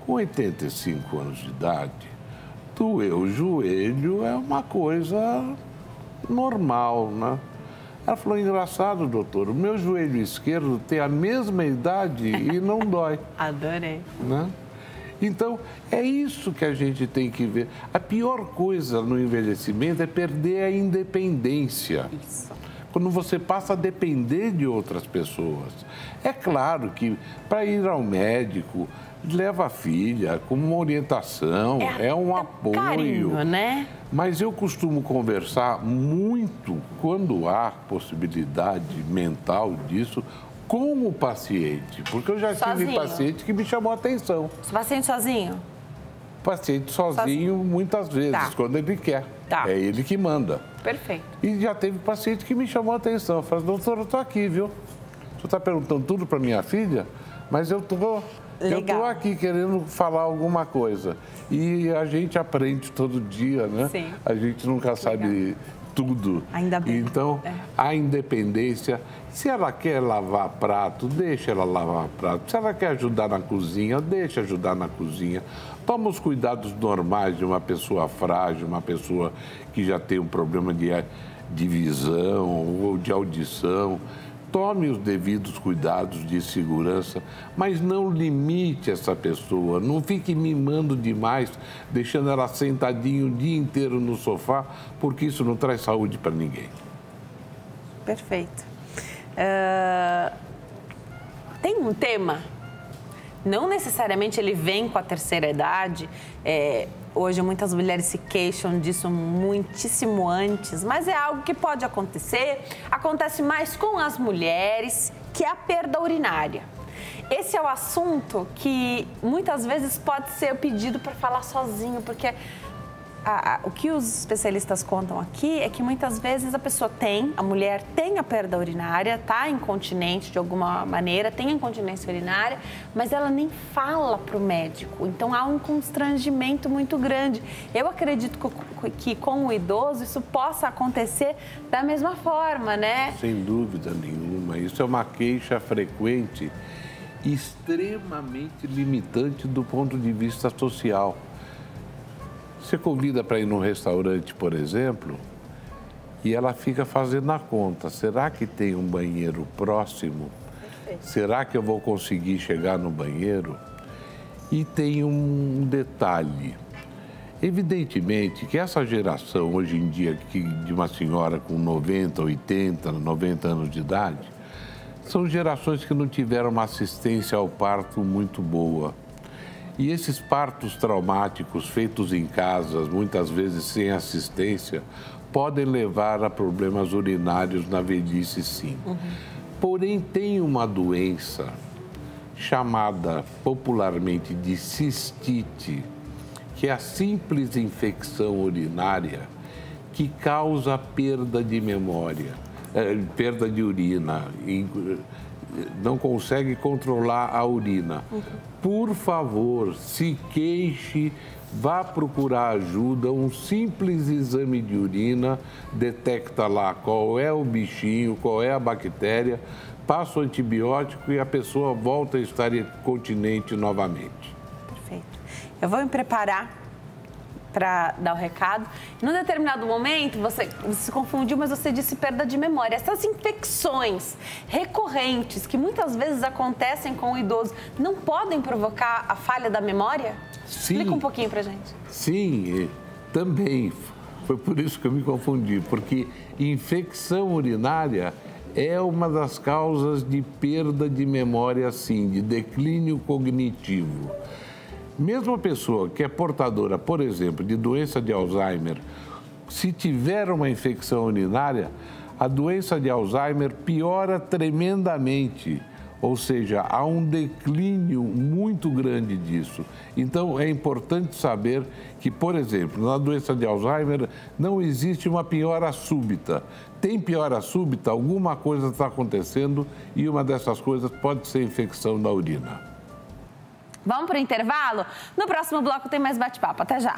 [SPEAKER 2] com 85 anos de idade, doer o joelho é uma coisa normal, né? Ela falou: engraçado, doutor, o meu joelho esquerdo tem a mesma idade e não dói.
[SPEAKER 1] Adorei.
[SPEAKER 2] Né? Então, é isso que a gente tem que ver. A pior coisa no envelhecimento é perder a independência.
[SPEAKER 1] Isso.
[SPEAKER 2] quando você passa a depender de outras pessoas. É claro que para ir ao médico, leva a filha com uma orientação, é um apoio.
[SPEAKER 1] Carinho, né?
[SPEAKER 2] Mas eu costumo conversar muito, quando há possibilidade mental disso, com o paciente. Porque eu já tive paciente que me chamou a atenção.
[SPEAKER 1] Paciente sozinho?
[SPEAKER 2] Paciente sozinho, muitas vezes, quando ele quer. É ele que manda.
[SPEAKER 1] Perfeito.
[SPEAKER 2] E já teve paciente que me chamou a atenção. Eu falei, doutor, eu estou aqui, viu? O senhor está perguntando tudo para minha filha, mas eu estou aqui querendo falar alguma coisa. E a gente aprende todo dia, né?
[SPEAKER 1] Sim.
[SPEAKER 2] A gente nunca sabe tudo.
[SPEAKER 1] Ainda bem.
[SPEAKER 2] Então, a independência, se ela quer lavar prato, deixa ela lavar prato. Se ela quer ajudar na cozinha, deixa ajudar na cozinha. Toma os cuidados normais de uma pessoa frágil, uma pessoa que já tem um problema de visão ou de audição. Tome os devidos cuidados de segurança, mas não limite essa pessoa. Não fique mimando demais, deixando ela sentadinha o dia inteiro no sofá, porque isso não traz saúde para ninguém.
[SPEAKER 1] Perfeito. Tem um tema, não necessariamente ele vem com a terceira idade, hoje muitas mulheres se queixam disso muitíssimo antes, mas é algo que pode acontecer, acontece mais com as mulheres, que é a perda urinária. Esse é o assunto que muitas vezes pode ser pedido para falar sozinho, porque o que os especialistas contam aqui é que muitas vezes a mulher tem a perda urinária, está incontinente de alguma maneira, tem incontinência urinária, mas ela nem fala para o médico. Então há um constrangimento muito grande. Eu acredito que com o idoso isso possa acontecer da mesma forma, né?
[SPEAKER 2] Sem dúvida nenhuma. Isso é uma queixa frequente, extremamente limitante do ponto de vista social. Você convida para ir num restaurante, por exemplo, e ela fica fazendo a conta. Será que tem um banheiro próximo? Será que eu vou conseguir chegar no banheiro? E tem um detalhe. Evidentemente que essa geração, hoje em dia, de uma senhora com 90, 80, 90 anos de idade, são gerações que não tiveram uma assistência ao parto muito boa. E esses partos traumáticos feitos em casas, muitas vezes sem assistência, podem levar a problemas urinários na velhice, sim. Porém, tem uma doença chamada popularmente de cistite, que é a simples infecção urinária que causa perda de memória, perda de urina, não consegue controlar a urina. Por favor, se queixe, vá procurar ajuda. Um simples exame de urina detecta lá qual é o bichinho, qual é a bactéria, passa o antibiótico e a pessoa volta a estar continente novamente.
[SPEAKER 1] Perfeito. Eu vou me preparar para dar o recado. Num determinado momento, você se confundiu, mas você disse perda de memória. Essas infecções recorrentes, que muitas vezes acontecem com o idoso, não podem provocar a falha da memória?
[SPEAKER 2] Sim.
[SPEAKER 1] Explica um pouquinho para gente.
[SPEAKER 2] Sim, também. Foi por isso que eu me confundi, porque infecção urinária é uma das causas de perda de memória, sim, de declínio cognitivo. Mesmo a pessoa que é portadora, por exemplo, de doença de Alzheimer, se tiver uma infecção urinária, a doença de Alzheimer piora tremendamente, ou seja, há um declínio muito grande disso. Então, é importante saber que, por exemplo, na doença de Alzheimer não existe uma piora súbita. Tem piora súbita, alguma coisa está acontecendo e uma dessas coisas pode ser infecção da urina.
[SPEAKER 1] Vamos para o intervalo? No próximo bloco tem mais bate-papo. Até já!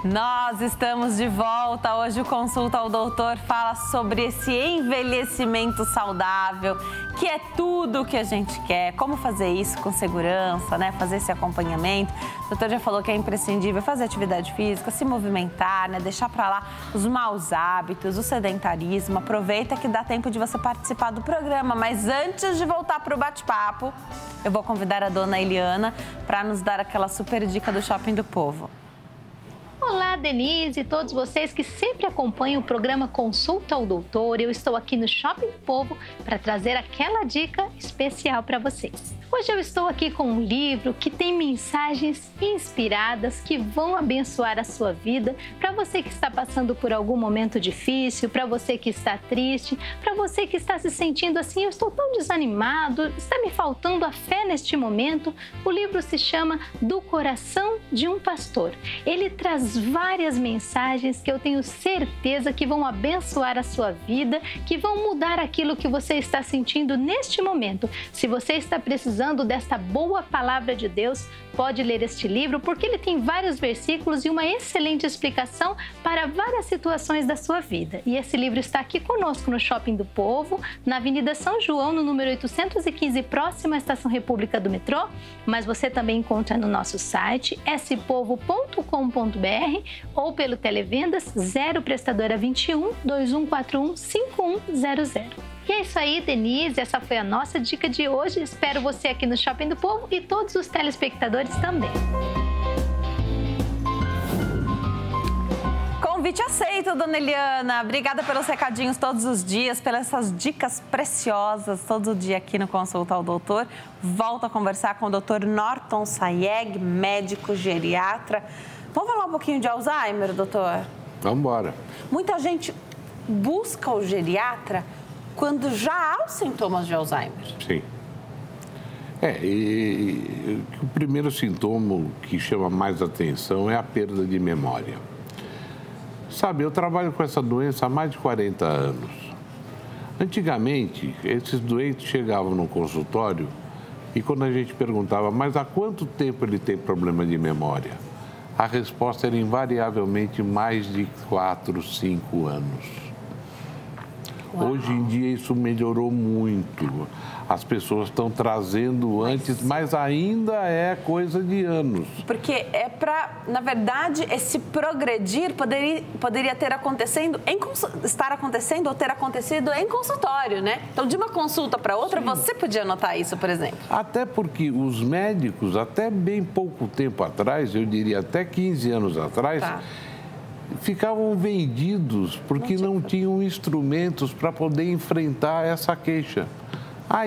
[SPEAKER 1] Nós estamos de volta. Hoje o Consulta ao Doutor fala sobre esse envelhecimento saudável que é tudo o que a gente quer. Como fazer isso com segurança, né? Fazer esse acompanhamento. O doutor já falou que é imprescindível fazer atividade física, se movimentar, né? Deixar para lá os maus hábitos, o sedentarismo. Aproveita que dá tempo de você participar do programa. Mas antes de voltar para o bate-papo, eu vou convidar a dona Eliana para nos dar aquela super dica do Shopping do Povo.
[SPEAKER 4] Olá, Denise e todos vocês que sempre acompanham o programa Consulta ao Doutor. Eu estou aqui no Shopping do Povo para trazer aquela dica especial para vocês. Hoje eu estou aqui com um livro que tem mensagens inspiradas que vão abençoar a sua vida. Para você que está passando por algum momento difícil, para você que está triste, para você que está se sentindo assim, eu estou tão desanimado, está me faltando a fé neste momento. O livro se chama Do Coração de um Pastor. Ele traz várias mensagens que eu tenho certeza que vão abençoar a sua vida, que vão mudar aquilo que você está sentindo neste momento. Se você está precisando desta boa palavra de Deus, pode ler este livro porque ele tem vários versículos e uma excelente explicação para várias situações da sua vida. E esse livro está aqui conosco no Shopping do Povo, na Avenida São João, no número 815, próxima à Estação República do Metrô, mas você também encontra no nosso site spovo.com.br ou pelo Televendas 0 Prestadora 21 2141 5100. E é isso aí, Denise, essa foi a nossa dica de hoje. Espero você aqui no Shopping do Povo e todos os telespectadores também.
[SPEAKER 1] Convite aceito, dona Eliana. Obrigada pelos recadinhos todos os dias, pelas essas dicas preciosas todo dia aqui no Consulta ao Doutor. Volto a conversar com o Dr. Norton Sayeg, médico geriatra. Vamos falar um pouquinho de Alzheimer, doutor?
[SPEAKER 2] Vamos embora.
[SPEAKER 1] Muita gente busca o geriatra quando já há os sintomas de Alzheimer.
[SPEAKER 2] Sim. O primeiro sintoma que chama mais atenção é a perda de memória. Sabe, eu trabalho com essa doença há mais de 40 anos. Antigamente, esses doentes chegavam no consultório e quando a gente perguntava, mas há quanto tempo ele tem problema de memória? A resposta era invariavelmente mais de 4, 5 anos.
[SPEAKER 1] Uau.
[SPEAKER 2] Hoje em dia isso melhorou muito. As pessoas estão trazendo antes, mas ainda é coisa de anos.
[SPEAKER 1] Porque é para, na verdade, esse progredir poderia ter estar acontecendo ou ter acontecido em consultório, né? Então, de uma consulta para outra, sim, você podia notar isso, por exemplo.
[SPEAKER 2] Até porque os médicos, até bem pouco tempo atrás, eu diria até 15 anos atrás, tá, ficavam vendidos porque não tinham instrumentos para poder enfrentar essa queixa.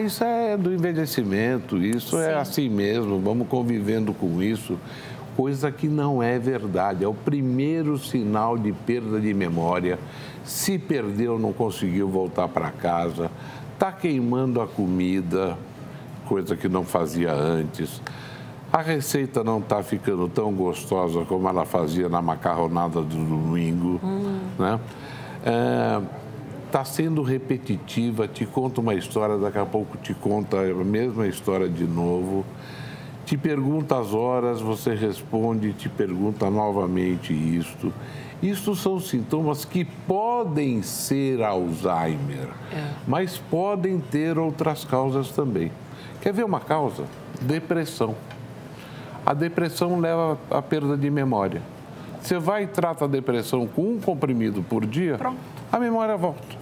[SPEAKER 2] Isso é do envelhecimento, isso sim, é assim mesmo, vamos convivendo com isso. Coisa que não é verdade, é o primeiro sinal de perda de memória. Se perdeu, não conseguiu voltar para casa, está queimando a comida, coisa que não fazia antes. A receita não está ficando tão gostosa como ela fazia na macarronada do domingo, né? Está sendo repetitiva, te conta uma história, daqui a pouco te conta a mesma história de novo. Te pergunta as horas, você responde, te pergunta novamente isto. Isto são sintomas que podem ser Alzheimer, mas podem ter outras causas também. Quer ver uma causa? Depressão. A depressão leva à perda de memória. Você vai e trata a depressão com um comprimido por dia, pronto, a memória volta.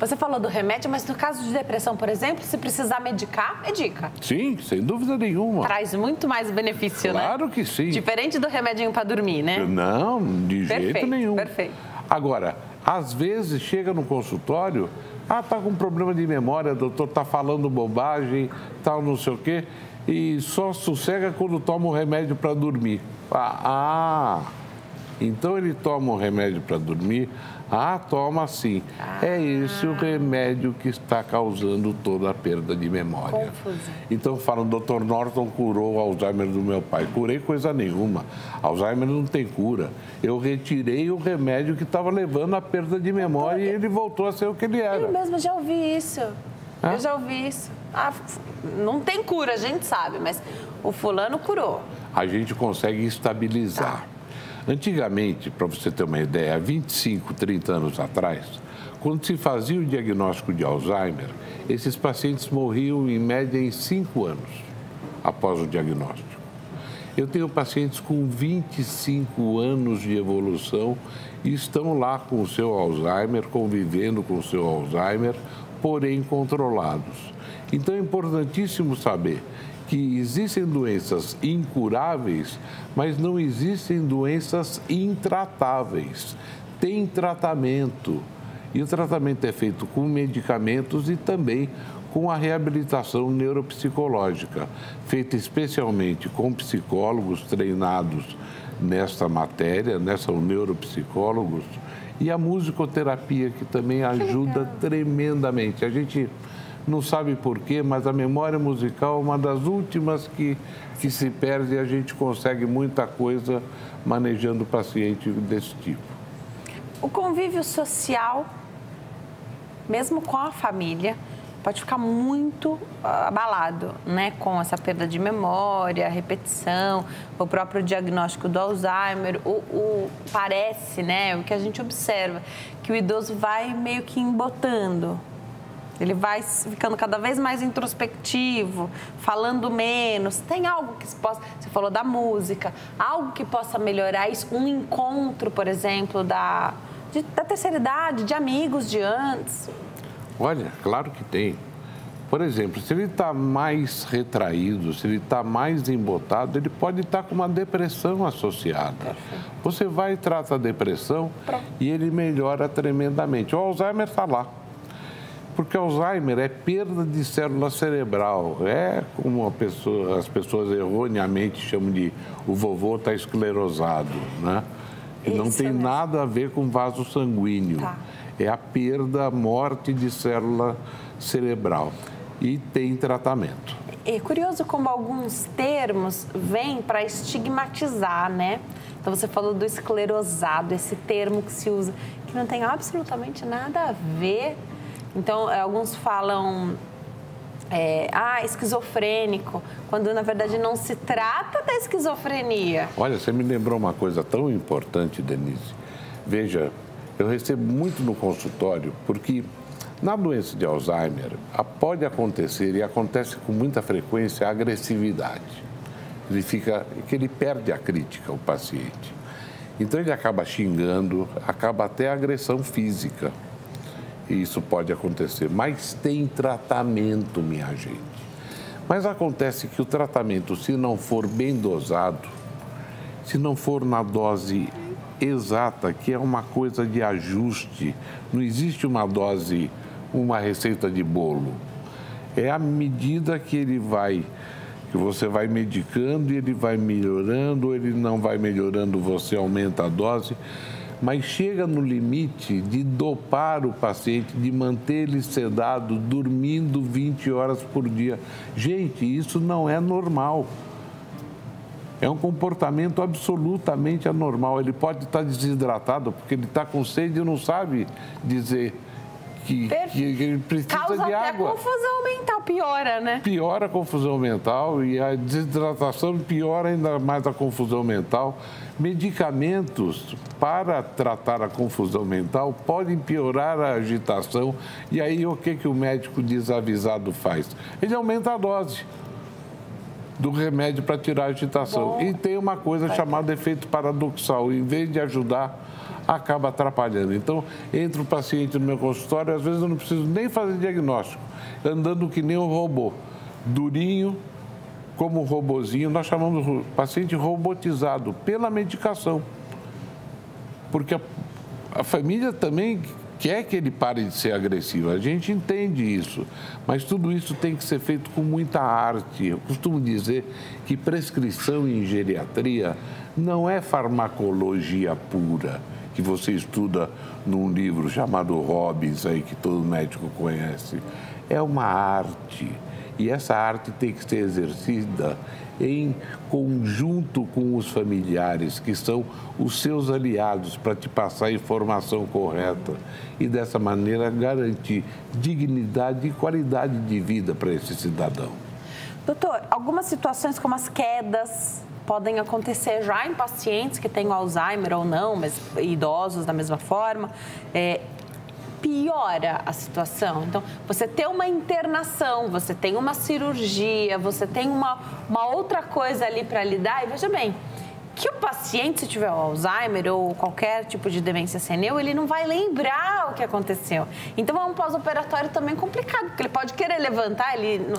[SPEAKER 1] Você falou do remédio, mas no caso de depressão, por exemplo, se precisar medicar, medica.
[SPEAKER 2] Sim, sem dúvida nenhuma.
[SPEAKER 1] Traz muito mais benefício, né?
[SPEAKER 2] Claro que sim.
[SPEAKER 1] Diferente do remedinho para dormir, né?
[SPEAKER 2] Não, de jeito nenhum.
[SPEAKER 1] Perfeito.
[SPEAKER 2] Agora, às vezes chega no consultório, tá com problema de memória, doutor, tá falando bobagem, tal, não sei o quê, e só sossega quando toma o remédio para dormir. Então ele toma um remédio para dormir? Toma sim. É esse o remédio que está causando toda a perda de memória.
[SPEAKER 1] Confusão.
[SPEAKER 2] Então falam, Dr. Norton curou o Alzheimer do meu pai. Curei coisa nenhuma. Alzheimer não tem cura. Eu retirei o remédio que estava levando à perda de memória e ele voltou a ser o que ele era.
[SPEAKER 1] Eu mesmo já ouvi isso. Eu já ouvi isso. Não tem cura, a gente sabe, mas o fulano curou.
[SPEAKER 2] A gente consegue estabilizar. Antigamente, para você ter uma ideia, há 25, 30 anos atrás, quando se fazia o diagnóstico de Alzheimer, esses pacientes morriam em média em 5 anos após o diagnóstico. Eu tenho pacientes com 25 anos de evolução e estão lá com o seu Alzheimer, convivendo com o seu Alzheimer, porém controlados. Então é importantíssimo saber que existem doenças incuráveis, mas não existem doenças intratáveis. Tem tratamento. E o tratamento é feito com medicamentos e também com a reabilitação neuropsicológica, feita especialmente com psicólogos treinados nesta matéria, são neuropsicólogos, e a musicoterapia, que também ajuda tremendamente. A gente não sabe porquê, mas a memória musical é uma das últimas que se perde e a gente consegue muita coisa manejando o paciente desse tipo.
[SPEAKER 1] O convívio social, mesmo com a família, pode ficar muito abalado, né? Com essa perda de memória, repetição, o próprio diagnóstico do Alzheimer. Parece, né? O que a gente observa, que o idoso vai meio que embotando. Ele vai ficando cada vez mais introspectivo, falando menos. Tem algo que possa... Você falou da música. Algo que possa melhorar isso? Um encontro, por exemplo, da terceira idade, de amigos de antes?
[SPEAKER 2] Olha, claro que tem. Por exemplo, se ele está mais retraído, se ele está mais embotado, ele pode estar com uma depressão associada. Você vai e trata a depressão e ele melhora tremendamente. O Alzheimer está lá. Porque Alzheimer é perda de célula cerebral. É como as pessoas erroneamente chamam de o vovô está esclerosado, né? E não tem nada a ver com vaso sanguíneo. Tá. É a perda, a morte de célula cerebral. E tem tratamento.
[SPEAKER 1] É curioso como alguns termos vêm para estigmatizar, né? Então, você falou do esclerosado, esse termo que se usa, que não tem absolutamente nada a ver. Então, alguns falam esquizofrênico, quando na verdade não se trata da esquizofrenia.
[SPEAKER 2] Olha, você me lembrou uma coisa tão importante, Denise. Veja, eu recebo muito no consultório, porque na doença de Alzheimer pode acontecer, e acontece com muita frequência, a agressividade. Ele perde a crítica, o paciente. Então ele acaba xingando, acaba até a agressão física. E isso pode acontecer, mas tem tratamento, minha gente. Mas acontece que o tratamento, se não for bem dosado, se não for na dose exata, que é uma coisa de ajuste, não existe uma dose, uma receita de bolo. É à medida que você vai medicando e ele vai melhorando, ou ele não vai melhorando, você aumenta a dose. Mas chega no limite de dopar o paciente, de manter ele sedado, dormindo 20 horas por dia. Gente, isso não é normal. É um comportamento absolutamente anormal. Ele pode estar desidratado porque ele está com sede e não sabe dizer que ele precisa
[SPEAKER 1] Causa
[SPEAKER 2] de
[SPEAKER 1] até
[SPEAKER 2] água.
[SPEAKER 1] Confusão mental, piora, né?
[SPEAKER 2] Piora a confusão mental e a desidratação piora ainda mais a confusão mental. Medicamentos para tratar a confusão mental podem piorar a agitação. E aí o que o médico desavisado faz? Ele aumenta a dose do remédio para tirar a agitação. Bom, e tem uma coisa chamada efeito paradoxal. Em vez de ajudar, acaba atrapalhando. Então, entra o paciente no meu consultório, às vezes eu não preciso nem fazer diagnóstico, andando que nem um robô, durinho, como um robozinho. Nós chamamos o paciente robotizado pela medicação. Porque a família também quer que ele pare de ser agressivo, a gente entende isso, mas tudo isso tem que ser feito com muita arte. Eu costumo dizer que prescrição em geriatria não é farmacologia pura, que você estuda num livro chamado Robbins, aí, que todo médico conhece. É uma arte, e essa arte tem que ser exercida em conjunto com os familiares, que são os seus aliados, para te passar a informação correta e, dessa maneira, garantir dignidade e qualidade de vida para esse cidadão.
[SPEAKER 1] Doutor, algumas situações como as quedas podem acontecer já em pacientes que têm Alzheimer ou não, mas idosos da mesma forma. piora a situação. Então, você tem uma internação, você tem uma cirurgia, você tem uma outra coisa ali para lidar. E veja bem, que o paciente, se tiver Alzheimer ou qualquer tipo de demência senil, ele não vai lembrar o que aconteceu. Então, é um pós-operatório também complicado, porque ele pode querer levantar, ele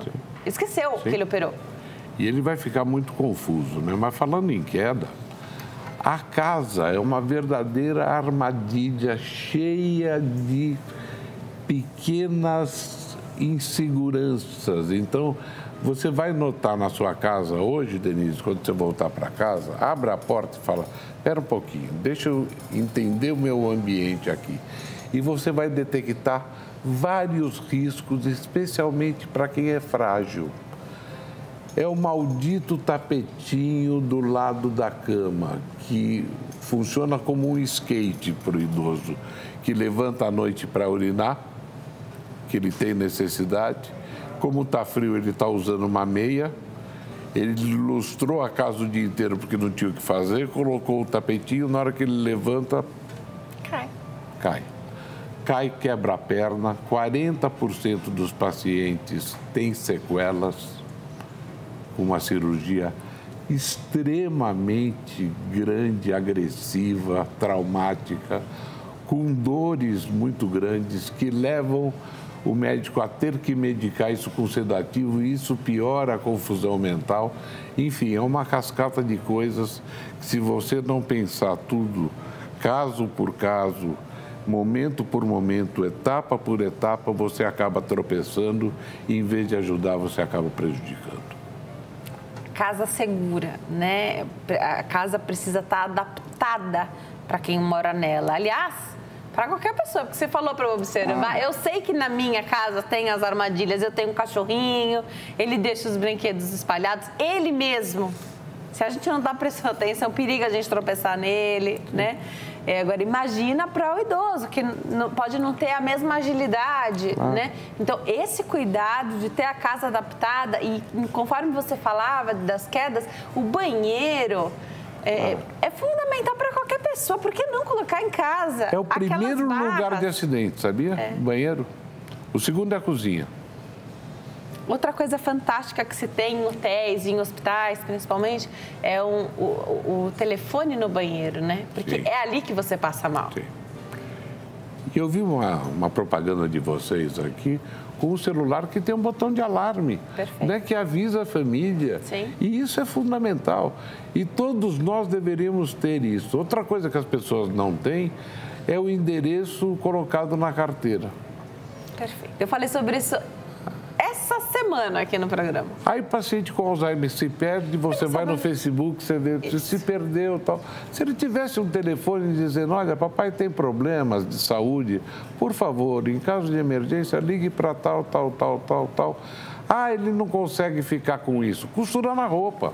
[SPEAKER 1] esqueceu que ele operou.
[SPEAKER 2] E ele vai ficar muito confuso, né? Mas falando em queda, a casa é uma verdadeira armadilha cheia de pequenas inseguranças. Então, você vai notar na sua casa hoje, Denise, quando você voltar para casa, abre a porta e fala, espera um pouquinho, deixa eu entender o meu ambiente aqui. E você vai detectar vários riscos, especialmente para quem é frágil. É o maldito tapetinho do lado da cama, que funciona como um skate para o idoso, que levanta à noite para urinar, que ele tem necessidade. Como está frio, ele está usando uma meia. Ele lustrou a casa o dia inteiro porque não tinha o que fazer, colocou o tapetinho, na hora que ele levanta, cai, quebra a perna. 40% dos pacientes têm sequelas, uma cirurgia extremamente grande, agressiva, traumática, com dores muito grandes que levam o médico a ter que medicar isso com sedativo, e isso piora a confusão mental. Enfim, é uma cascata de coisas que, se você não pensar tudo, caso por caso, momento por momento, etapa por etapa, você acaba tropeçando e, em vez de ajudar, você acaba prejudicando.
[SPEAKER 1] Casa segura, né? A casa precisa estar adaptada para quem mora nela. Aliás, para qualquer pessoa, porque você falou para eu observar, eu sei que na minha casa tem as armadilhas, eu tenho um cachorrinho, ele deixa os brinquedos espalhados, ele mesmo. Se a gente não dá atenção, periga a gente tropeçar nele, né? Agora, imagina para o idoso, que pode não ter a mesma agilidade, né? Então, esse cuidado de ter a casa adaptada e, conforme você falava das quedas, o banheiro é fundamental para qualquer pessoa. Por que não colocar em casa?
[SPEAKER 2] É o primeiro lugar de acidente, sabia? O banheiro. O segundo é a cozinha.
[SPEAKER 1] Outra coisa fantástica que se tem em hotéis e em hospitais, principalmente, é o telefone no banheiro, né? Porque é ali que você passa mal.
[SPEAKER 2] Sim. E eu vi uma propaganda de vocês aqui com um celular que tem um botão de alarme, né, que avisa a família.
[SPEAKER 1] Sim.
[SPEAKER 2] E isso é fundamental. E todos nós deveríamos ter isso. Outra coisa que as pessoas não têm é o endereço colocado na carteira.
[SPEAKER 1] Perfeito. Eu falei sobre isso essa semana aqui no programa.
[SPEAKER 2] Aí o paciente com Alzheimer se perde, você vai no Facebook, você vê, se perdeu e tal. Se ele tivesse um telefone dizendo, olha, papai tem problemas de saúde, por favor, em caso de emergência, ligue para tal. Ah, ele não consegue ficar com isso. Costura na roupa,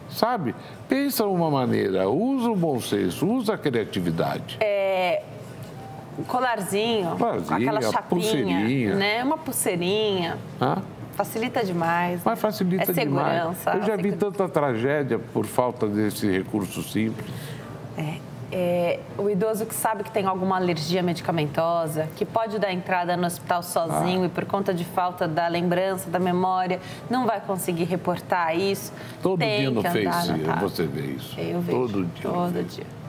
[SPEAKER 2] sabe? Pensa uma maneira, usa o bom senso, usa a criatividade.
[SPEAKER 1] Um colarzinho, aquela chapinha,
[SPEAKER 2] pulseirinha,
[SPEAKER 1] né? Uma pulseirinha. Facilita demais.
[SPEAKER 2] Mas facilita demais.
[SPEAKER 1] Segurança.
[SPEAKER 2] Eu já vi tanta tragédia por falta desse recurso simples.
[SPEAKER 1] O idoso que sabe que tem alguma alergia medicamentosa, que pode dar entrada no hospital sozinho e por conta de falta da lembrança, da memória, não vai conseguir reportar isso.
[SPEAKER 2] Todo
[SPEAKER 1] tem
[SPEAKER 2] dia no
[SPEAKER 1] que
[SPEAKER 2] Face você vê isso.
[SPEAKER 1] Eu vejo. Todo dia.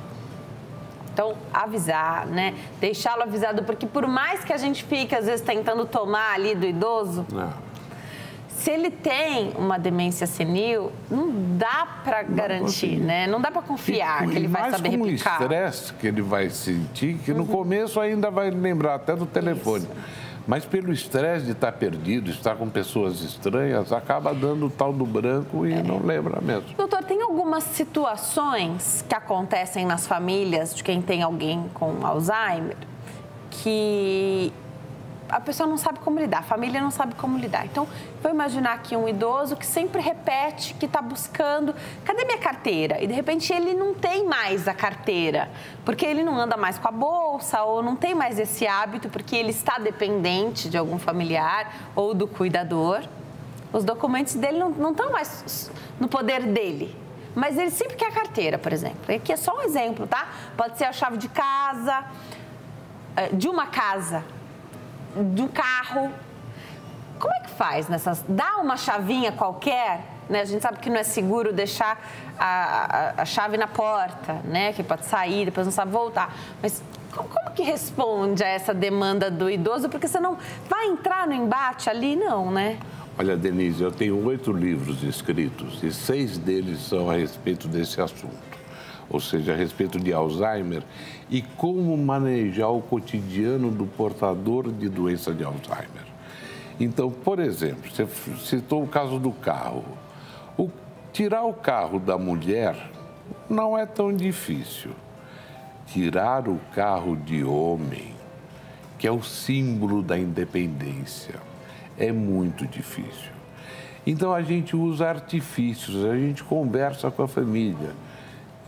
[SPEAKER 1] Então, avisar, né? Deixá-lo avisado, porque por mais que a gente fique, às vezes, tentando tomar ali do idoso, se ele tem uma demência senil, não dá para garantir, né? Não dá para confiar que ele vai saber replicar.
[SPEAKER 2] Mais com o estresse que ele vai sentir, que no começo ainda vai lembrar até do telefone. Isso. Mas pelo estresse de estar perdido, estar com pessoas estranhas, acaba dando o tal do branco e não lembra mesmo.
[SPEAKER 1] Doutor, tem algumas situações que acontecem nas famílias de quem tem alguém com Alzheimer que a pessoa não sabe como lidar, a família não sabe como lidar. Então, vou imaginar aqui um idoso que sempre repete, que está buscando, cadê minha carteira? E, de repente, ele não tem mais a carteira, porque ele não anda mais com a bolsa ou não tem mais esse hábito, porque ele está dependente de algum familiar ou do cuidador. Os documentos dele não estão mais no poder dele. Mas ele sempre quer a carteira, por exemplo. Aqui é só um exemplo, tá? Pode ser a chave de casa, de uma casa. do carro. Como é que faz nessas? Dá uma chavinha qualquer, né? A gente sabe que não é seguro deixar a chave na porta, né? Que pode sair, depois não sabe voltar. Mas como que responde a essa demanda do idoso? Porque você não vai entrar no embate ali, não, né?
[SPEAKER 2] Olha, Denise, eu tenho 8 livros escritos e 6 deles são a respeito desse assunto. Ou seja, a respeito de Alzheimer e como manejar o cotidiano do portador de doença de Alzheimer. Então, por exemplo, você citou o caso do carro. Tirar o carro da mulher não é tão difícil. Tirar o carro de homem, que é o símbolo da independência, é muito difícil. Então, a gente usa artifícios, a gente conversa com a família.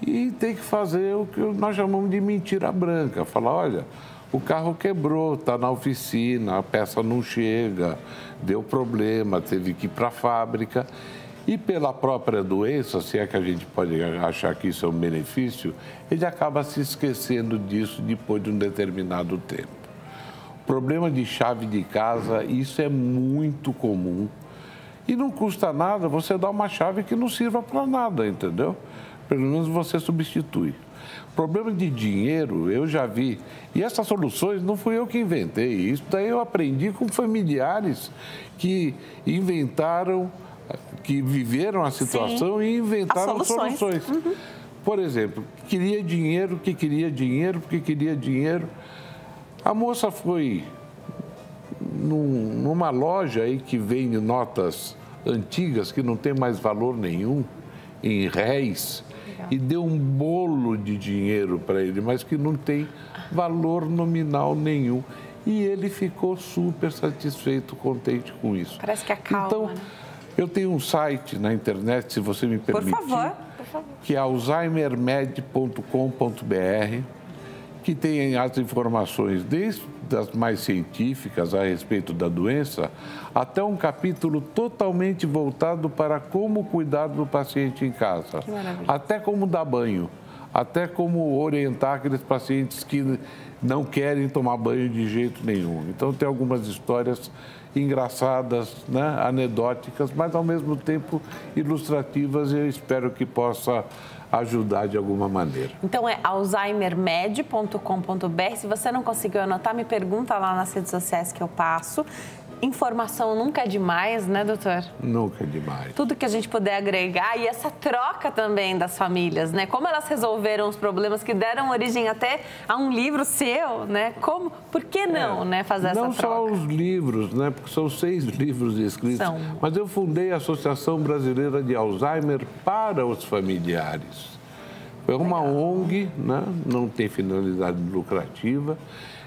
[SPEAKER 2] E tem que fazer o que nós chamamos de mentira branca. Falar, olha, o carro quebrou, está na oficina, a peça não chega, deu problema, teve que ir para a fábrica. E pela própria doença, se é que a gente pode achar que isso é um benefício, ele acaba se esquecendo disso depois de um determinado tempo. O problema de chave de casa, isso é muito comum. E não custa nada você dar uma chave que não sirva para nada, entendeu? Pelo menos você substitui. Problema de dinheiro, eu já vi. E essas soluções não fui eu que inventei. Isso daí eu aprendi com familiares que inventaram, que viveram a situação. Sim. E inventaram soluções. Uhum. Por exemplo, queria dinheiro. A moça foi numa loja aí que vende notas antigas, que não tem mais valor nenhum, em réis, e deu um bolo de dinheiro para ele, mas que não tem valor nominal nenhum. E ele ficou super satisfeito, contente com isso.
[SPEAKER 1] Parece que acalma,
[SPEAKER 2] então,
[SPEAKER 1] né?
[SPEAKER 2] Eu tenho um site na internet, se você me permitir,
[SPEAKER 1] por favor.
[SPEAKER 2] Que é alzheimermed.com.br, que tem as informações desde as mais científicas a respeito da doença, até um capítulo totalmente voltado para como cuidar do paciente em casa.
[SPEAKER 1] Que maravilha.
[SPEAKER 2] Até como dar banho, até como orientar aqueles pacientes que não querem tomar banho de jeito nenhum. Então, tem algumas histórias engraçadas, né, anedóticas, mas, ao mesmo tempo, ilustrativas, e eu espero que possa ajudar de alguma maneira.
[SPEAKER 1] Então, é alzheimermed.com.br. Se você não conseguiu anotar, me pergunta lá nas redes sociais que eu passo. Informação nunca é demais, né, doutor?
[SPEAKER 2] Nunca é demais.
[SPEAKER 1] Tudo que a gente puder agregar, e essa troca também das famílias, né? Como elas resolveram os problemas que deram origem até a um livro seu, né? Como, por que não, né, fazer essa troca?
[SPEAKER 2] Não só os livros, né? Porque são 6 livros escritos. Mas eu fundei a Associação Brasileira de Alzheimer para os familiares. Foi uma ONG, né? Não tem finalidade lucrativa.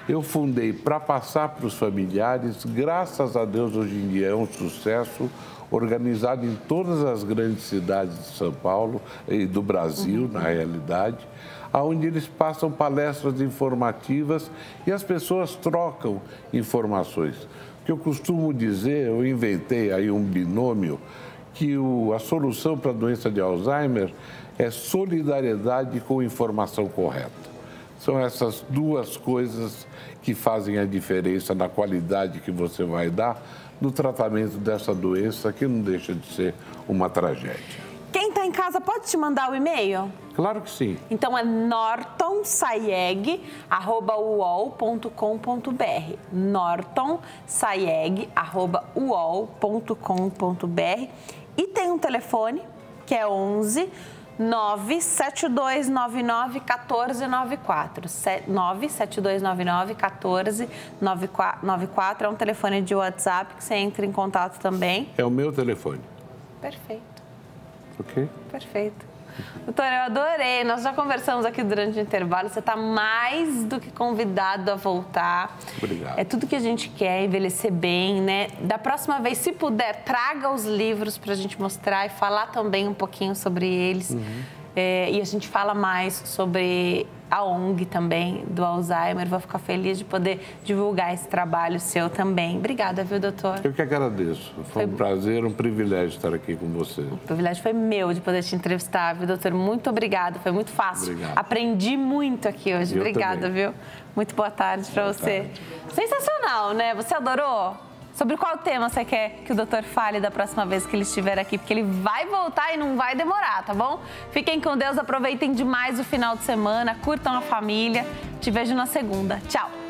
[SPEAKER 2] Eu fundei para passar para os familiares. Graças a Deus, hoje em dia é um sucesso, organizado em todas as grandes cidades de São Paulo e do Brasil, na realidade, onde eles passam palestras informativas e as pessoas trocam informações. O que eu costumo dizer, eu inventei aí um binômio, que a solução para a doença de Alzheimer é solidariedade com informação correta. São essas duas coisas que fazem a diferença na qualidade que você vai dar no tratamento dessa doença, que não deixa de ser uma tragédia.
[SPEAKER 1] Quem está em casa pode te mandar o e-mail?
[SPEAKER 2] Claro que sim.
[SPEAKER 1] Então é nortonsaieg@uol.com.br. nortonsaieg@uol.com.br. E tem um telefone que é 11 97299-1494. 97299-1494. É um telefone de WhatsApp que você entra em contato também.
[SPEAKER 2] É o meu telefone.
[SPEAKER 1] Perfeito.
[SPEAKER 2] Ok?
[SPEAKER 1] Perfeito. Doutor, eu adorei. Nós já conversamos aqui durante o intervalo. Você está mais do que convidado a voltar.
[SPEAKER 2] Obrigado.
[SPEAKER 1] É tudo que a gente quer, envelhecer bem, né? Da próxima vez, se puder, traga os livros para a gente mostrar e falar também um pouquinho sobre eles. E a gente fala mais sobre a ONG também, do Alzheimer. Vou ficar feliz de poder divulgar esse trabalho seu também. Obrigada, viu, doutor?
[SPEAKER 2] Eu que agradeço. Foi um prazer, um privilégio estar aqui com você.
[SPEAKER 1] O privilégio foi meu de poder te entrevistar, viu, doutor? Muito obrigada, foi muito fácil.
[SPEAKER 2] Obrigado.
[SPEAKER 1] Aprendi muito aqui hoje.
[SPEAKER 2] Eu
[SPEAKER 1] Obrigada,
[SPEAKER 2] também.
[SPEAKER 1] viu? Muito boa tarde para você. Sensacional, né? Você adorou? Sobre qual tema você quer que o doutor fale da próxima vez que ele estiver aqui? Porque ele vai voltar e não vai demorar, tá bom? Fiquem com Deus, aproveitem demais o final de semana, curtam a família. Te vejo na segunda. Tchau!